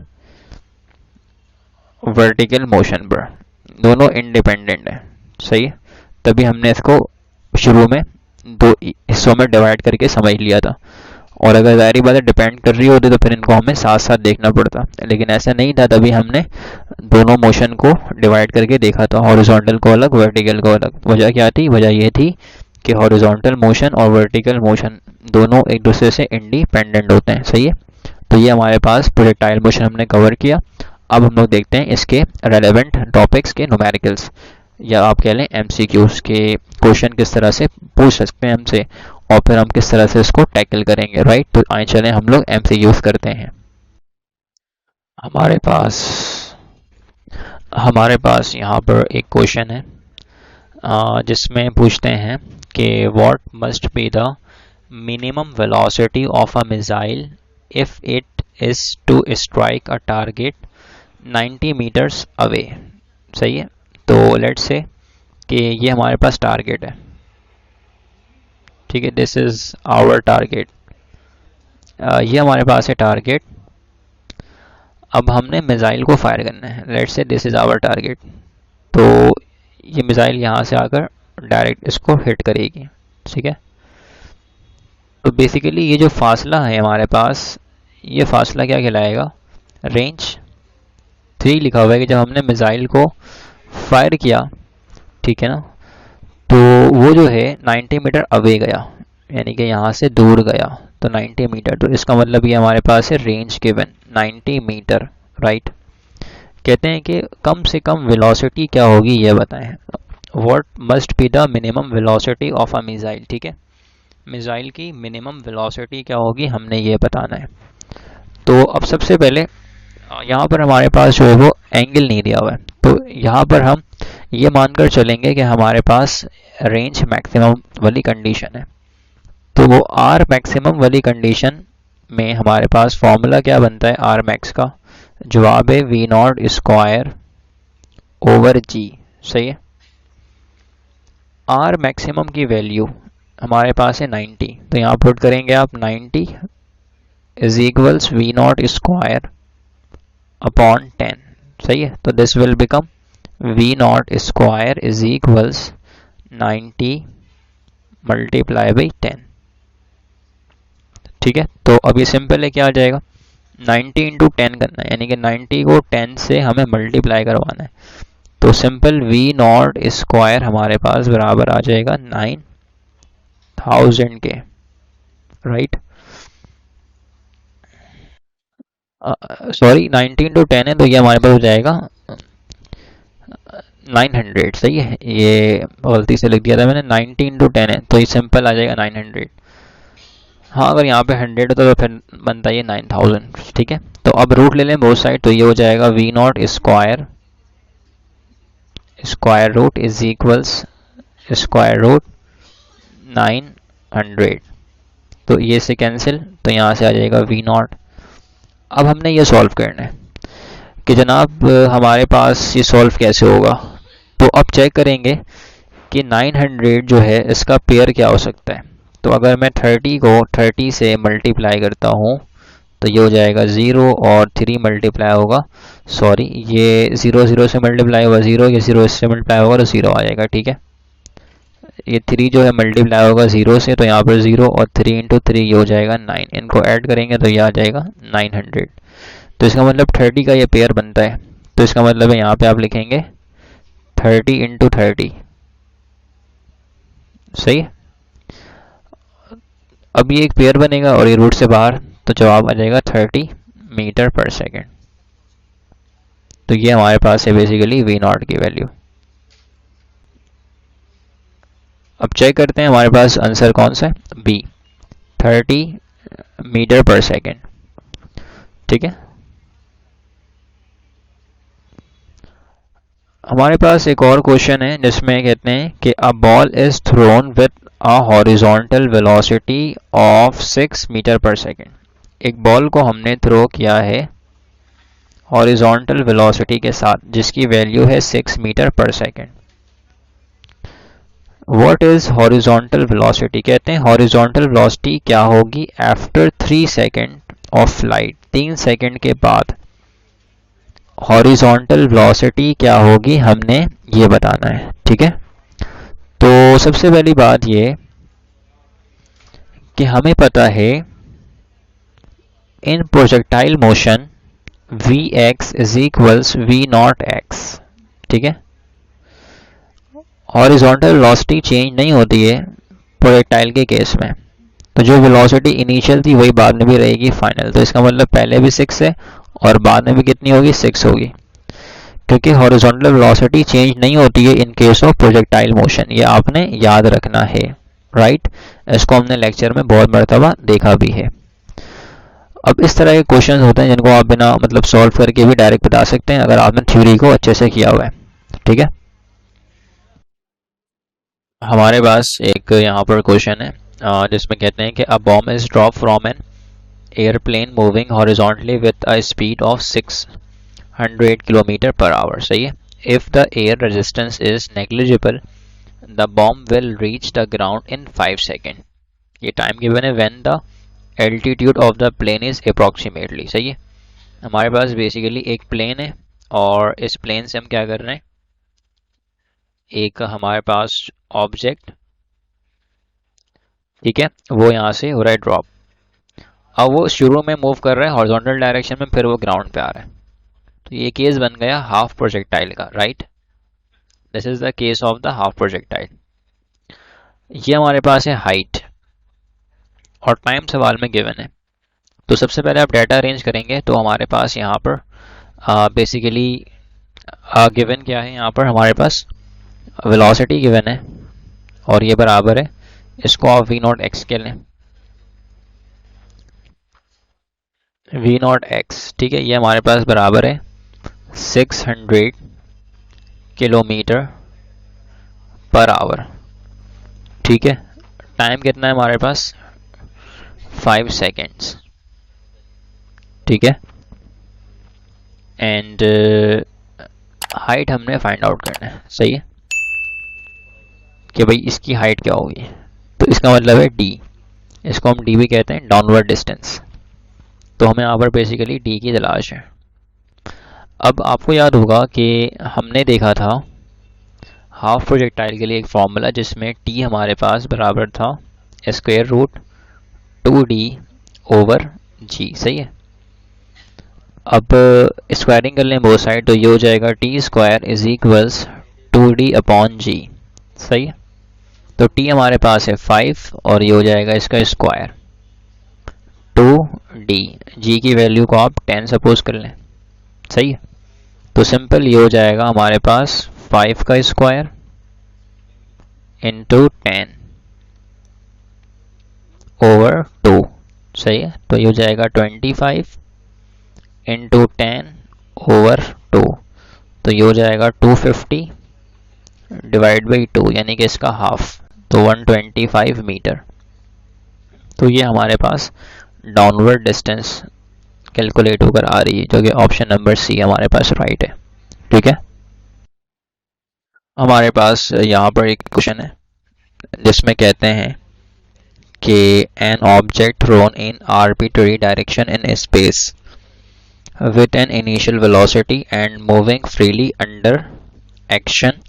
वर्टिकल मोशन पर, दोनों इंडिपेंडेंट है। सही है, तभी हमने इसको शुरू में दो हिस्सों में डिवाइड करके समझ लिया था, और अगर ज़ाहिर बात है डिपेंड कर रही होती तो फिर इनको हमें साथ साथ देखना पड़ता, लेकिन ऐसा नहीं था, तभी हमने दोनों मोशन को डिवाइड करके देखा था, हॉरिजॉन्टल को अलग वर्टिकल को अलग। वजह क्या थी, वजह ये थी कि हॉरिजॉन्टल मोशन और वर्टिकल मोशन दोनों एक दूसरे से इंडिपेंडेंट होते हैं। सही है, तो ये हमारे पास प्रोजेक्टाइल मोशन हमने कवर किया। अब हम लोग देखते हैं इसके रेलेवेंट टॉपिक्स के न्यूमेरिकल्स, या आप कह लें एमसीक्यूज के क्वेश्चन किस तरह से पूछ सकते हैं हमसे, और फिर हम किस तरह से इसको टैकल करेंगे। राइट, तो आए चलें हम लोग एमसीक्यूज करते हैं। हमारे पास यहाँ पर एक क्वेश्चन है जिसमें पूछते हैं कि what must be the minimum velocity of a missile if it is to strike a target 90 metres away. सही है, तो लेट्स से कि ये हमारे पास टारगेट है, ठीक है, दिस इज आवर टारगेट, ये हमारे पास है टारगेट। अब हमने मिसाइल को फायर करना है, let's say this is our target, तो ये मिसाइल यहाँ से आकर डायरेक्ट इसको हिट करेगी। ठीक है, तो बेसिकली ये जो फासला है हमारे पास, ये फासला क्या कहलाएगा, रेंज 3 लिखा हुआ है कि जब हमने मिसाइल को फायर किया, ठीक है ना, तो वो जो है 90 मीटर अवे गया, यानी कि यहाँ से दूर गया, तो 90 मीटर, तो इसका मतलब ये हमारे पास है रेंज गिवन 90 मीटर। राइट, कहते हैं कि कम से कम वेलोसिटी क्या होगी ये बताएं, what must be the minimum velocity of a missile. ठीक है, मिसाइल की मिनिमम वेलोसिटी क्या होगी हमने ये बताना है। तो अब सबसे पहले यहाँ पर हमारे पास जो है वो एंगल नहीं दिया हुआ है, तो यहाँ पर हम ये मानकर चलेंगे कि हमारे पास रेंज मैक्सिमम वाली कंडीशन है। तो वो आर मैक्सिमम वाली कंडीशन में हमारे पास फॉर्मूला क्या बनता है आर मैक्स का? जवाब है वी नॉट स्क्वायर ओवर जी। सही है। आर मैक्सिमम की वैल्यू हमारे पास है 90, तो यहाँ पुट करेंगे आप 90 is equals we naught square upon 10। सही है। तो this will become v naught square is equals 90 multiply by 10। ठीक है। तो अब ये सिंपल है, क्या आ जाएगा 90 इंटू 10 करना है, यानी कि 90 को 10 से हमें मल्टीप्लाई करवाना है। तो सिंपल वी नॉट स्क्वायर हमारे पास बराबर आ जाएगा 9000 के। राइट, सॉरी 90 इंटू 10 है, तो ये हमारे पास हो जाएगा 900। सही है, ये गलती से लिख दिया था मैंने, 90 इंटू 10 है तो ये सिंपल आ जाएगा 900। हाँ, अगर यहाँ पे 100 होता तो फिर बनता ये 9000। ठीक है। तो अब रूट ले लें बोथ साइड, तो ये हो जाएगा v naught square square root is equals square root 900। तो ये से कैंसिल, तो यहाँ से आ जाएगा वी नॉट। अब हमने ये सॉल्व करना है कि जनाब हमारे पास ये सॉल्व कैसे होगा। तो अब चेक करेंगे कि 900 जो है इसका पेयर क्या हो सकता है। तो अगर मैं 30 को 30 से मल्टीप्लाई करता हूँ तो ये हो जाएगा 0 और 3 मल्टीप्लाई होगा, सॉरी ये 0 0 से मल्टीप्लाई होगा 0, ये 0 इससे मल्टीप्लाई होगा तो 0 आ जाएगा। ठीक है। ये 3 जो है मल्टीप्लाई होगा 0 से, तो यहाँ पर 0 और 3 इंटू 3 ये हो जाएगा 9, इनको ऐड करेंगे तो ये आ जाएगा 900। तो इसका मतलब 30 का ये पेयर बनता है, तो इसका मतलब है यहाँ पे आप लिखेंगे 30 इंटू 30। सही है। अब ये एक पेयर बनेगा और ये रूट से बाहर, तो जवाब आ जाएगा 30 मीटर पर सेकेंड। तो ये हमारे पास है बेसिकली वी नॉट की वैल्यू। अब चेक करते हैं हमारे पास आंसर कौन सा है, बी 30 मीटर पर सेकेंड। ठीक है। हमारे पास एक और क्वेश्चन है जिसमें कहते हैं कि a ball is thrown with a horizontal velocity of 6 metre per second. एक बॉल को हमने थ्रो किया है हॉरिजॉन्टल वेलोसिटी के साथ जिसकी वैल्यू है 6 metre per second. What is horizontal velocity? कहते हैं हॉरिजॉन्टल वेलोसिटी क्या होगी after 3 second of flight. 3 second के बाद हॉरिजॉन्टल वेलोसिटी क्या होगी हमने ये बताना है। ठीक है। तो सबसे पहली बात ये कि हमें पता है in projectile motion V x is equals we naught X. ठीक है। हॉरिजॉन्टल वेलोसिटी चेंज नहीं होती है प्रोजेक्टाइल के केस में, तो जो वेलोसिटी इनिशियल थी वही बाद में भी रहेगी फाइनल। तो इसका मतलब पहले भी 6 है और बाद में भी कितनी होगी, 6 होगी, क्योंकि हॉरिजॉन्टल वेलोसिटी चेंज नहीं होती है in case of projectile motion. ये आपने याद रखना है। राइट, इसको हमने लेक्चर में बहुत मरतबा देखा भी है। अब इस तरह के क्वेश्चन होते हैं जिनको आप बिना मतलब सॉल्व करके भी डायरेक्ट बता सकते हैं अगर आपने थ्योरी को अच्छे से किया हुआ है। ठीक है। हमारे पास एक यहाँ पर क्वेश्चन है जिसमें कहते हैं कि a bomb is drop from an airplane moving horizontally with a speed of 600 kilometre per hour. सही है। If the air resistance is negligible the bomb will reach the ground in 5 second. ये time given है when the altitude of the plane is approximately. सही है। हमारे पास basically एक plane है और इस प्लेन से हम क्या कर रहे हैं, एक हमारे पास ऑब्जेक्ट, ठीक है, वो यहाँ से हो रहा है ड्रॉप। अब वो शुरू में मूव कर रहा है हॉरिजॉन्टल डायरेक्शन में, फिर वो ग्राउंड पे आ रहा है। तो ये केस बन गया हाफ प्रोजेक्टाइल का। Right, this is the case of the half projectile. ये हमारे पास है हाइट और टाइम सवाल में गिवन है। तो सबसे पहले आप डाटा अरेंज करेंगे तो हमारे पास यहाँ पर बेसिकली गिवन क्या है, यहाँ पर हमारे पास वेलोसिटी गिवन है और ये बराबर है, इसको आप वी नॉट एक्स के लें। वी नॉट एक्स, ठीक है, ये हमारे पास बराबर है 600 किलोमीटर पर आवर, ठीक है। टाइम कितना है हमारे पास, 5 सेकेंड्स, ठीक है। एंड हाइट हमने फाइंड आउट करना है, सही है, कि भाई इसकी हाइट क्या होगी। तो इसका मतलब है डी, इसको हम डी भी कहते हैं, डाउनवर्ड डिस्टेंस। तो हमें यहाँ पर बेसिकली डी की तलाश है। अब आपको याद होगा कि हमने देखा था हाफ प्रोजेक्टाइल के लिए एक फॉर्मूला जिसमें टी हमारे पास बराबर था स्क्वायर रूट 2d ओवर जी, सही है। अब स्क्वायरिंग कर लें बोथ साइड, तो ये हो जाएगा T square is equals 2d upon G, सही है। तो टी हमारे पास है 5 और ये हो जाएगा इसका स्क्वायर 2d, जी की वैल्यू को आप 10 सपोज कर लें, सही है। तो सिंपल ये हो जाएगा हमारे पास 5 का स्क्वायर इंटू 10 ओवर 2, सही है। तो ये हो जाएगा 25 इंटू 10 ओवर 2, तो ये हो जाएगा 250 डिवाइड बाई 2, यानी कि इसका हाफ, तो 125 मीटर। तो ये हमारे पास डाउनवर्ड डिस्टेंस कैलकुलेट होकर आ रही है, जो कि ऑप्शन नंबर सी हमारे पास राइट है, ठीक है। हमारे पास यहाँ पर एक क्वेश्चन है जिसमें कहते हैं कि an object thrown in arbitrary direction in space with an initial velocity and moving freely under action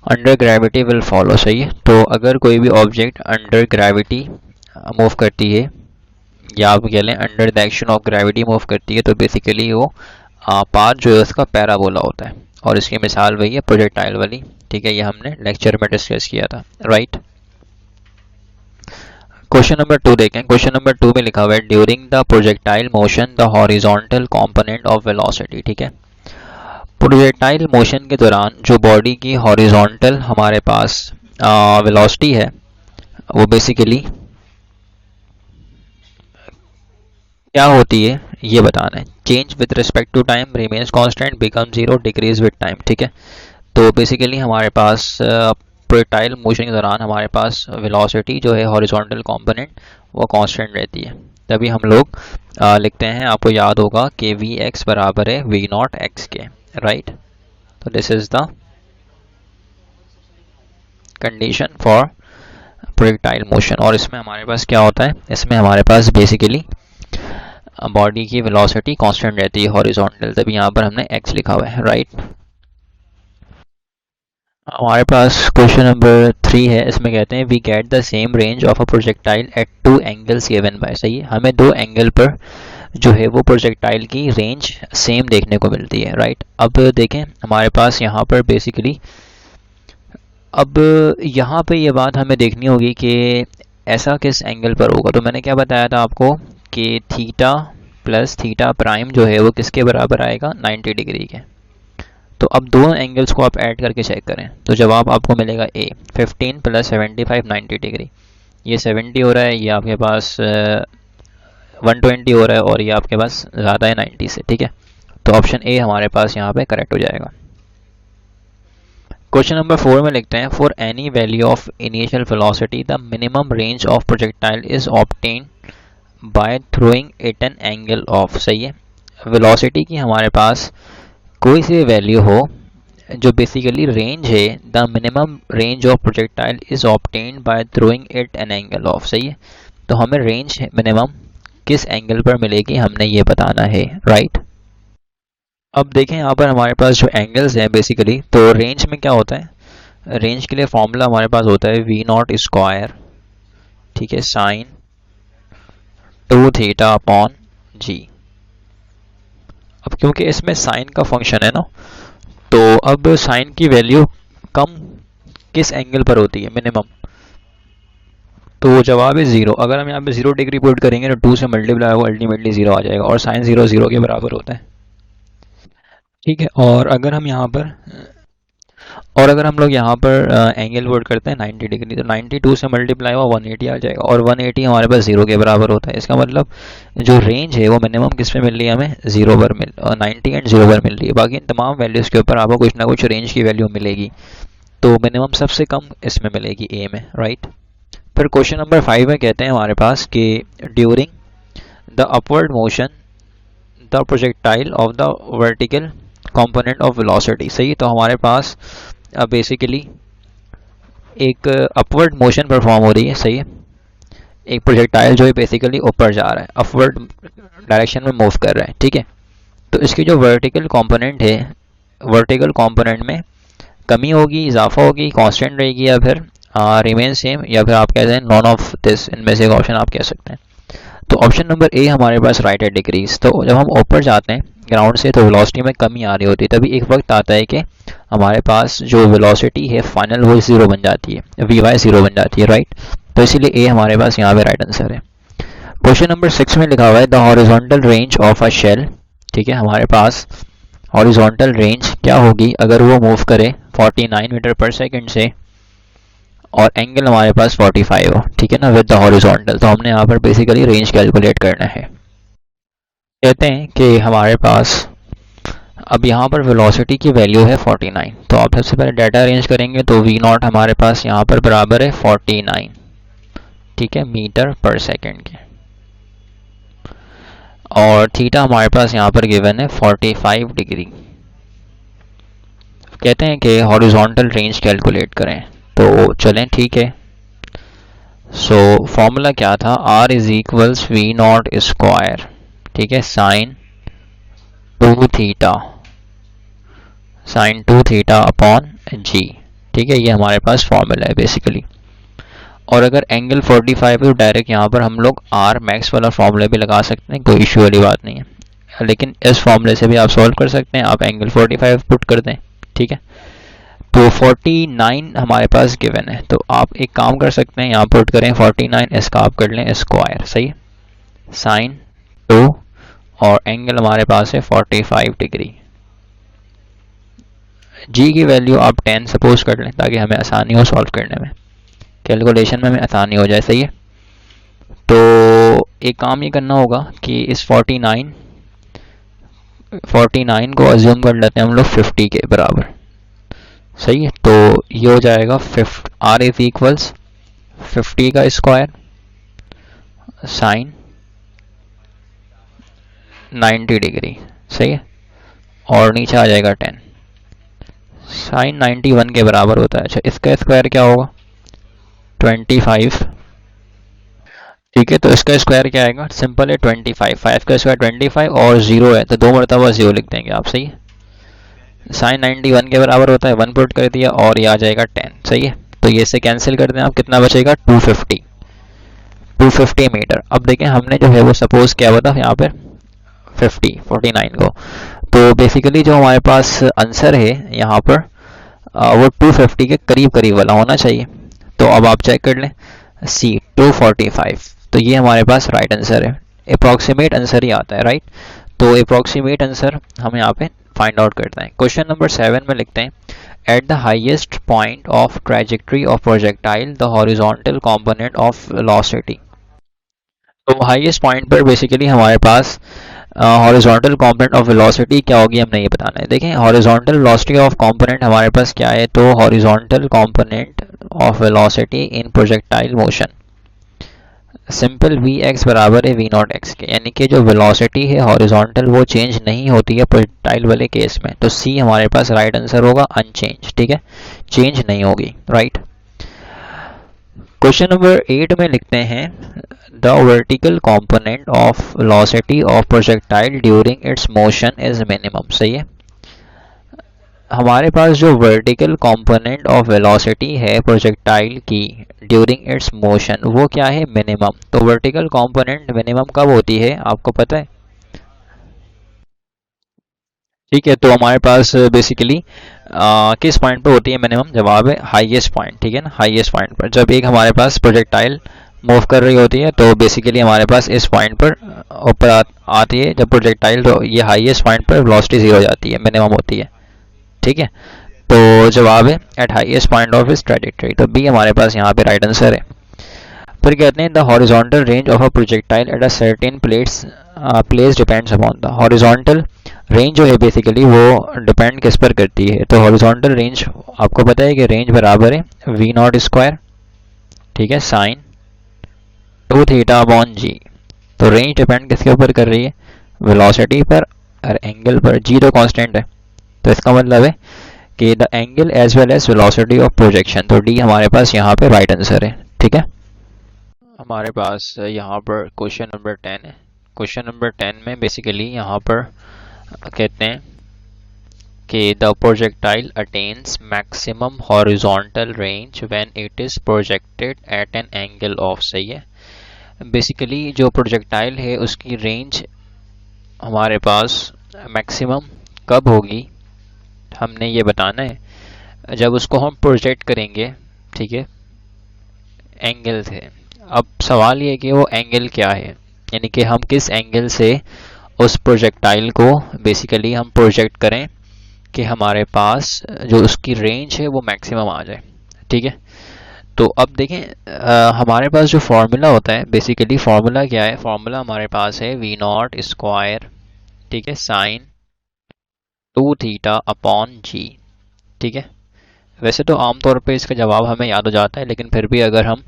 under gravity will follow, सही है। तो अगर कोई भी ऑब्जेक्ट अंडर ग्रेविटी मूव करती है, या आप कह लें under the action of gravity move करती है, तो बेसिकली वो पाथ जो है उसका पैराबोला होता है, और इसकी मिसाल वही है प्रोजेक्टाइल वाली, ठीक है। ये हमने लेक्चर में डिस्कस किया था, राइट। क्वेश्चन नंबर 2 देखें। क्वेश्चन नंबर 2 में लिखा हुआ है during the projectile motion the horizontal component of velocity, ठीक है। प्रोजेक्टाइल मोशन के दौरान जो बॉडी की हॉरिजॉन्टल हमारे पास वेलोसिटी है, वो बेसिकली क्या होती है ये बताना है। Change with respect to time, remains constant, become zero, decrease with time, ठीक है। तो बेसिकली हमारे पास प्रोजेक्टाइल मोशन के दौरान हमारे पास वेलोसिटी जो है हॉरिजॉन्टल कंपोनेंट वो कांस्टेंट रहती है, तभी हम लोग लिखते हैं, आपको याद होगा कि वी एक्स बराबर है वी नॉट एक्स के, राइट। तो this is the condition for projectile motion. और इसमें हमारे पास क्या होता है, इसमें हमारे पास बेसिकली बॉडी की वेलोसिटी कांस्टेंट रहती है हॉरिजॉन्टल, तभी यहाँ पर हमने एक्स लिखा हुआ है, राइट। हमारे पास क्वेश्चन नंबर 3 है, इसमें कहते हैं we get the same range of a projectile at 2 angles given by, सही है। हमें 2 एंगल पर जो है वो प्रोजेक्टाइल की रेंज सेम देखने को मिलती है, राइट। अब देखें हमारे पास यहाँ पर बेसिकली, अब यहाँ पे ये बात हमें देखनी होगी कि ऐसा किस एंगल पर होगा। तो मैंने क्या बताया था आपको कि थीटा प्लस थीटा प्राइम जो है वो किसके बराबर आएगा, 90 डिग्री के। तो अब दोनों एंगल्स को आप ऐड करके चेक करें, तो जवाब आपको मिलेगा ए, 15 प्लस 75 90 डिग्री। ये 70 हो रहा है, ये आपके पास 120 हो रहा है, और ये आपके पास ज़्यादा है 90 से, ठीक है। तो ऑप्शन ए हमारे पास यहाँ पे करेक्ट हो जाएगा। क्वेश्चन नंबर 4 में लिखते हैं for any value of initial velocity the minimum range of projectile is obtain bye throwing it an angle of, सही है। वेलोसिटी की हमारे पास कोई सी वैल्यू हो, जो बेसिकली रेंज है, the minimum range of projectile is obtained by throwing it an angle of, सही है। तो हमें रेंज मिनिमम किस एंगल पर मिलेगी हमने ये बताना है, राइट। अब देखें यहाँ पर हमारे पास जो एंगल्स हैं बेसिकली, तो रेंज में क्या होता है, रेंज के लिए फॉर्मूला हमारे पास होता है वी नॉट स्क्वायर, ठीक है, साइन 2 थीटा अपॉन जी। अब क्योंकि इसमें साइन का फंक्शन है ना, तो अब साइन की वैल्यू कम किस एंगल पर होती है, मिनिमम, तो जवाब है 0। अगर हम यहाँ पे 0 डिग्री पुट करेंगे तो 2 से मल्टीप्लाई होगा, अल्टीमेटली 0 आ जाएगा, और साइन 0 0 के बराबर होता है, ठीक है। और अगर हम यहाँ पर और अगर हम लोग यहाँ पर एंगल पुट करते हैं 90 डिग्री, तो 92 से मल्टीप्लाई हुआ 180 आ जाएगा, और 180 हमारे पास 0 के बराबर होता है। इसका मतलब जो रेंज है वो मिनिमम किस पे मिल रही है हमें, 0 पर 90 एंड 0 पर मिल रही है। बाकी इन तमाम वैल्यूज़ के ऊपर आपको कुछ ना कुछ रेंज की वैल्यू मिलेगी, तो मिनिमम सबसे कम इसमें मिलेगी ए में, राइट। फिर क्वेश्चन नंबर 5 में कहते हैं हमारे पास कि during the upward motion the projectile of the vertical component of velocity. सही, तो हमारे पास बेसिकली एक अपवर्ड मोशन परफॉर्म हो रही है। सही है, एक प्रोजेक्टाइल जो है बेसिकली ऊपर जा रहा है, अपवर्ड डायरेक्शन में मूव कर रहा है। ठीक है, तो इसकी जो वर्टिकल कंपोनेंट है, वर्टिकल कंपोनेंट में कमी होगी, इजाफा होगी, कांस्टेंट रहेगी, या फिर रिमेन सेम, या फिर आप कहते हैं नॉन ऑफ दिस, इनमें से एक ऑप्शन आप कह सकते हैं। तो ऑप्शन नंबर ए हमारे पास राइट है, डिक्रीज। तो जब हम ऊपर जाते हैं ग्राउंड से तो वेलोसिटी में कमी आ रही होती है, तभी एक वक्त आता है कि हमारे पास जो वेलोसिटी है फाइनल वो 0 बन जाती है, वी वाई 0 बन जाती है, राइट। तो इसीलिए ए हमारे पास यहाँ पे राइट आंसर है। क्वेश्चन नंबर 6 में लिखा हुआ है the horizontal range of a shell. ठीक है, हमारे पास हॉरिजॉन्टल रेंज क्या होगी अगर वो मूव करे 49 मीटर पर सेकंड से, और एंगल हमारे पास 45 हो, ठीक है ना, विद द हॉरिजॉन्टल। तो हमने यहाँ पर बेसिकली रेंज कैलकुलेट करना है। कहते हैं कि हमारे पास अब यहाँ पर वेलोसिटी की वैल्यू है 49, तो आप सबसे पहले डाटा अरेंज करेंगे, तो वी नॉट हमारे पास यहाँ पर बराबर है 49, ठीक है, मीटर पर सेकंड के, और थीटा हमारे पास यहाँ पर गिवन है 45 डिग्री। कहते हैं कि हॉरिजॉन्टल रेंज कैलकुलेट करें, तो चलें ठीक है। सो फॉर्मूला क्या था, R is equals we naught square, ठीक है, sine 2 theta, sine 2 theta upon G. ठीक है, ये हमारे पास फॉर्मूला है बेसिकली। और अगर एंगल 45 है तो डायरेक्ट यहाँ पर हम लोग आर मैक्स वाला फॉर्मूला भी लगा सकते हैं, कोई इशू वाली बात नहीं है, लेकिन इस फॉर्मूले से भी आप सॉल्व कर सकते हैं। आप एंगल 45 पुट कर दें, ठीक है। तो 49 हमारे पास गिवन है, तो आप एक काम कर सकते हैं, यहाँ पुट करें 49, इसका आप कर लें स्क्वायर, सही है, साइन 2, और एंगल हमारे पास है 45 डिग्री। जी की वैल्यू आप 10 सपोज कर लें, ताकि हमें आसानी हो सॉल्व करने में, कैलकुलेशन में हमें आसानी हो जाए, सही है। तो एक काम ये करना होगा कि इस 49 को अज्यूम कर लेते हैं हम लोग 50 के बराबर, सही है। तो ये हो जाएगा आर इज इक्वल्स 50 का स्क्वायर साइन 90 डिग्री, सही है, और नीचे आ जाएगा 10, साइन 91 के बराबर होता है। अच्छा, इसका स्क्वायर क्या होगा, 25, ठीक है। तो इसका स्क्वायर क्या आएगा, सिंपल है, 25, 5 का स्क्वायर 25, और 0 है तो 2 मरतबा 0 लिख देंगे आप, सही है। साइन 91 के बराबर होता है, 1 पुट कर दिया, और ये आ जाएगा 10, सही है। तो ये से कैंसिल कर दें आप, कितना बचेगा, 250 मीटर। अब देखें हमने जो है वो सपोज क्या हुआ था यहाँ पर 49 को, तो बेसिकली जो हमारे पास आंसर है यहाँ पर वो 250 के करीब करीब वाला होना चाहिए। तो अब आप चेक कर लें, सी 245, तो ये हमारे पास राइट आंसर है, अप्रॉक्सीमेट आंसर ही आता है, राइट। तो अप्रॉक्सीमेट आंसर हम यहाँ पे फाइंड आउट करते हैं। क्वेश्चन नंबर 7 में लिखते हैं at the highest point of trajectory of projectile the horizontal component of velocity. तो हाईएस्ट पॉइंट पर बेसिकली हमारे पास हॉरिजॉन्टल कंपोनेंट ऑफ वेलोसिटी क्या होगी हमने ये बताना है। देखें हॉरिजॉन्टल वेलोसिटी ऑफ कंपोनेंट हमारे पास क्या है, तो horizontal component of velocity in projectile motion, simple v x बराबर है वी नॉट एक्स के, यानी कि जो वेलोसिटी है हॉरिजॉन्टल वो चेंज नहीं होती है प्रोजेक्टाइल वाले केस में। तो सी हमारे पास राइट आंसर होगा, अनचेंज, ठीक है, चेंज नहीं होगी, राइट। क्वेश्चन नंबर 8 में लिखते हैं the vertical component of velocity of projectile during its motion is minimum, सही है। हमारे पास जो वर्टिकल कंपोनेंट ऑफ वेलोसिटी है प्रोजेक्टाइल की ड्यूरिंग इट्स मोशन वो क्या है, मिनिमम। तो वर्टिकल कंपोनेंट मिनिमम कब होती है आपको पता है, ठीक है। तो हमारे पास बेसिकली किस पॉइंट पे होती है मिनिमम, जवाब है हाईएस्ट पॉइंट, ठीक है ना, हाईएस्ट पॉइंट पर जब एक हमारे पास प्रोजेक्टाइल मूव कर रही होती है, तो बेसिकली हमारे पास इस पॉइंट पर ऊपर आती है जब प्रोजेक्टाइल, तो ये हाईएस्ट पॉइंट पर वेलोसिटी 0 हो जाती है, मिनिमम होती है, ठीक है। तो जवाब है एट हाईएस्ट पॉइंट ऑफ इस ट्रेजेक्टरी, तो बी हमारे पास यहाँ पे राइट आंसर है। फिर कहते हैं the horizontal range of a projectile at a certain place depends upon the horizontal range जो है बेसिकली वो डिपेंड किस पर करती है। तो हॉरिजॉन्टल रेंज आपको पता है कि रेंज बराबर है वी नॉट स्क्वायर, ठीक है, साइन 2 थीटा अपॉन जी। तो रेंज डिपेंड किसके ऊपर कर रही है, वेलोसिटी पर और एंगल पर। जी तो कांस्टेंट है, तो इसका मतलब है कि the angle as well as velocity of projection. तो डी हमारे पास यहाँ पे राइट आंसर है, ठीक है। हमारे पास यहाँ पर क्वेश्चन नंबर 10 है। क्वेश्चन नंबर 10 में बेसिकली यहाँ पर कहते हैं कि the projectile attains maximum horizontal range when it is projected at an angle of, सही है। बेसिकली जो प्रोजेक्टाइल है उसकी रेंज हमारे पास मैक्सिमम कब होगी, हमने ये बताना है जब उसको हम प्रोजेक्ट करेंगे, ठीक है, एंगल से। अब सवाल ये कि वो एंगल क्या है, यानी कि हम किस एंगल से उस प्रोजेक्टाइल को बेसिकली हम प्रोजेक्ट करें कि हमारे पास जो उसकी रेंज है वो मैक्सिमम आ जाए, ठीक है। तो अब देखें हमारे पास जो फॉर्मूला होता है, बेसिकली फॉर्मूला क्या है, फॉर्मूला हमारे पास है वी नॉट स्क्वायर, ठीक है, साइन 2 थीटा अपॉन जी, ठीक है। वैसे तो आमतौर पे इसका जवाब हमें याद हो जाता है, लेकिन फिर भी अगर हम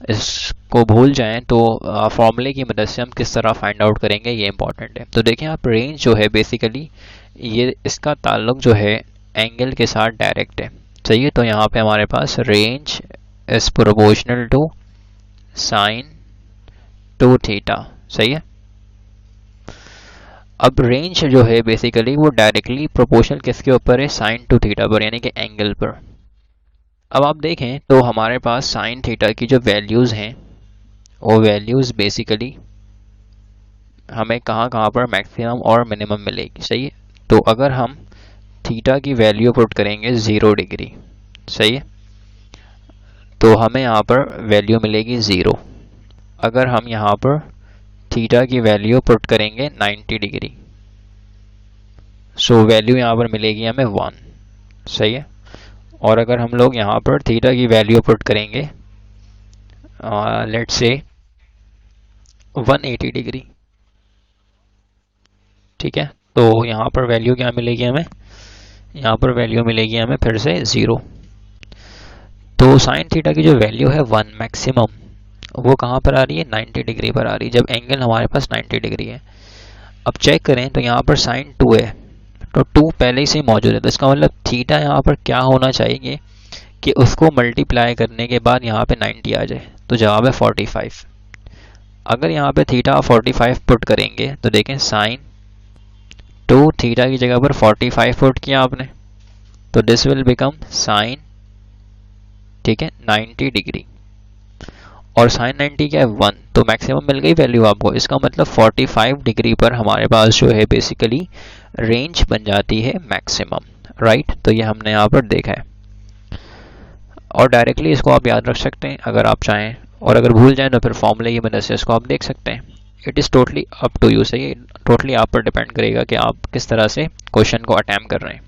इसको भूल जाएं तो फॉर्मूले की मदद से हम किस तरह फाइंड आउट करेंगे ये इंपॉर्टेंट है। तो देखें आप, रेंज जो है बेसिकली ये इसका ताल्लुक जो है एंगल के साथ डायरेक्ट है, सही है। तो यहाँ पे हमारे पास range is proportional to sine 2 theta, सही है। अब रेंज जो है बेसिकली वो डायरेक्टली प्रोपोर्शनल किसके ऊपर है, साइन 2 थीटा पर, यानी कि एंगल पर। अब आप देखें तो हमारे पास साइन थीटा की जो वैल्यूज़ हैं वो वैल्यूज़ बेसिकली हमें कहाँ कहाँ पर मैक्सिमम और मिनिमम मिलेगी, सही है। तो अगर हम थीटा की वैल्यू पुट करेंगे 0 डिग्री, सही है, तो हमें यहाँ पर वैल्यू मिलेगी 0। अगर हम यहाँ पर थीटा की वैल्यू पुट करेंगे 90 डिग्री, सो वैल्यू यहाँ पर मिलेगी हमें 1, सही है। और अगर हम लोग यहाँ पर थीटा की वैल्यू पुट करेंगे लेट्स से 180 डिग्री, ठीक है, तो यहाँ पर वैल्यू क्या मिलेगी हमें, यहाँ पर वैल्यू मिलेगी हमें फिर से 0। तो साइन थीटा की जो वैल्यू है 1 मैक्सिमम, वो कहाँ पर आ रही है, 90 डिग्री पर आ रही है, जब एंगल हमारे पास 90 डिग्री है। अब चेक करें तो यहाँ पर साइन 2 है, तो 2 पहले से ही मौजूद है, तो इसका मतलब थीटा यहाँ पर क्या होना चाहिए कि उसको मल्टीप्लाई करने के बाद यहाँ पे 90 आ जाए, तो जवाब है 45। अगर यहाँ पे थीटा 45 पुट करेंगे तो देखें साइन 2 थीटा की जगह पर 45 पुट किया आपने, तो दिस विल बिकम साइन, ठीक है, 90 डिग्री। और साइन 90 क्या है 1, तो मैक्सिमम मिल गई वैल्यू आपको। इसका मतलब 45 डिग्री पर हमारे पास जो है बेसिकली रेंज बन जाती है मैक्सिमम, राइट। तो ये हमने यहाँ पर देखा है, और डायरेक्टली इसको आप याद रख सकते हैं अगर आप चाहें, और अगर भूल जाएं तो फिर फॉर्मूले की मदद से इसको आप देख सकते हैं। It is totally up to you, सही, टोटली आप पर डिपेंड करेगा कि आप किस तरह से क्वेश्चन को अटेम्प्ट कर रहे हैं।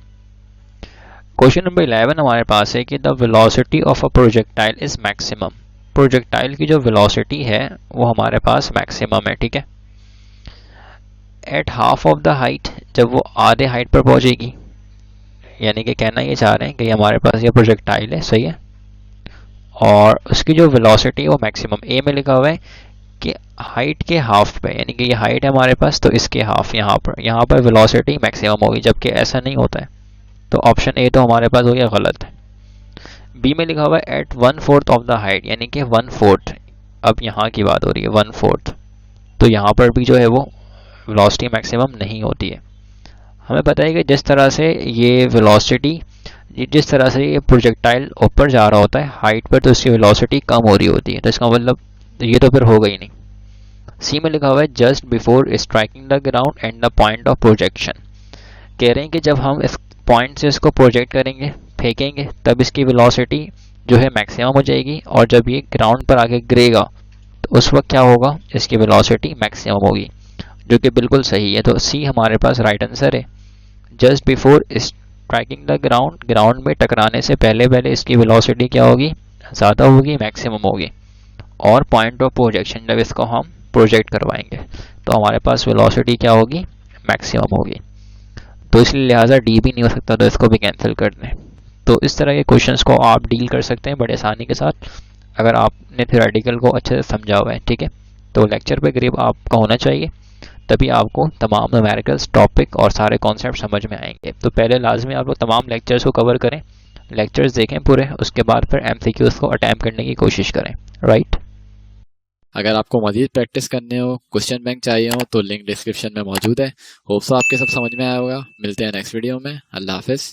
क्वेश्चन नंबर 11 हमारे पास है कि the velocity of a projectile is maximum. Projectile की जो वेलोसिटी है वो हमारे पास मैक्सिमम है, ठीक है, at half of the height, जब वो आधे हाइट पर पहुंचेगी, यानी कि कहना ये चाह रहे हैं कि हमारे पास ये प्रोजेक्टाइल है, सही है, और उसकी जो वेलोसिटी है वो मैक्सिमम, ए में लिखा हुआ है कि हाइट के हाफ पे, यानी कि ये हाइट है हमारे पास तो इसके हाफ यहाँ पर वेलोसिटी मैक्सिमम होगी, जबकि ऐसा नहीं होता है। तो ऑप्शन ए तो हमारे पास हो गया गलत है। बी में लिखा हुआ है एट 1/4 ऑफ द हाइट, यानी कि 1/4, अब यहाँ की बात हो रही है 1/4, तो यहाँ पर भी जो है वो वेलोसिटी मैक्सिमम नहीं होती है। हमें पता है कि जिस तरह से ये वेलोसिटी, जिस तरह से ये प्रोजेक्टाइल ऊपर जा रहा होता है हाइट पर, तो इसकी वेलोसिटी कम हो रही होती है, तो इसका मतलब ये तो फिर हो गई नहीं। सी में लिखा हुआ है just before striking the ground and the point of projection, कह रहे हैं कि जब हम इस पॉइंट से इसको प्रोजेक्ट करेंगे, फेंकेंगे, तब इसकी वेलोसिटी जो है मैक्सिमम हो जाएगी, और जब ये ग्राउंड पर आके गिरेगा तो उस वक्त क्या होगा, इसकी वेलोसिटी मैक्सिमम होगी, जो कि बिल्कुल सही है। तो सी हमारे पास राइट आंसर है, just before striking the ground, ground में टकराने से पहले पहले इसकी वेलोसिटी क्या होगी, ज़्यादा होगी, मैक्सिमम होगी। और पॉइंट ऑफ प्रोजेक्शन, जब इसको हम प्रोजेक्ट करवाएंगे तो हमारे पास वेलोसिटी क्या होगी, मैक्सिमम होगी। तो इसलिए लिहाजा डी भी नहीं हो सकता, तो इसको भी कैंसिल कर दें। तो इस तरह के क्वेश्चंस को आप डील कर सकते हैं बड़े आसानी के साथ अगर आपने थ्योरेटिकल को अच्छे से समझा हुआ है, ठीक है। तो लेक्चर पे करीब आपका होना चाहिए, तभी आपको तमाम न्यूमेरिकल्स टॉपिक और सारे कॉन्सेप्ट समझ में आएंगे। तो पहले लाजमी आप लोग तमाम लेक्चर्स को कवर करें, लेक्चर्स देखें पूरे, उसके बाद फिर एमसीक्यूज को अटैम्प्ट करने की कोशिश करें, राइट। अगर आपको मजीद प्रैक्टिस करने हो, क्वेश्चन बैंक चाहिए हो, तो लिंक डिस्क्रिप्शन में मौजूद है। होप सो आपके सब समझ में आया होगा। मिलते हैं नेक्स्ट वीडियो में। अल्लाह हाफिज़।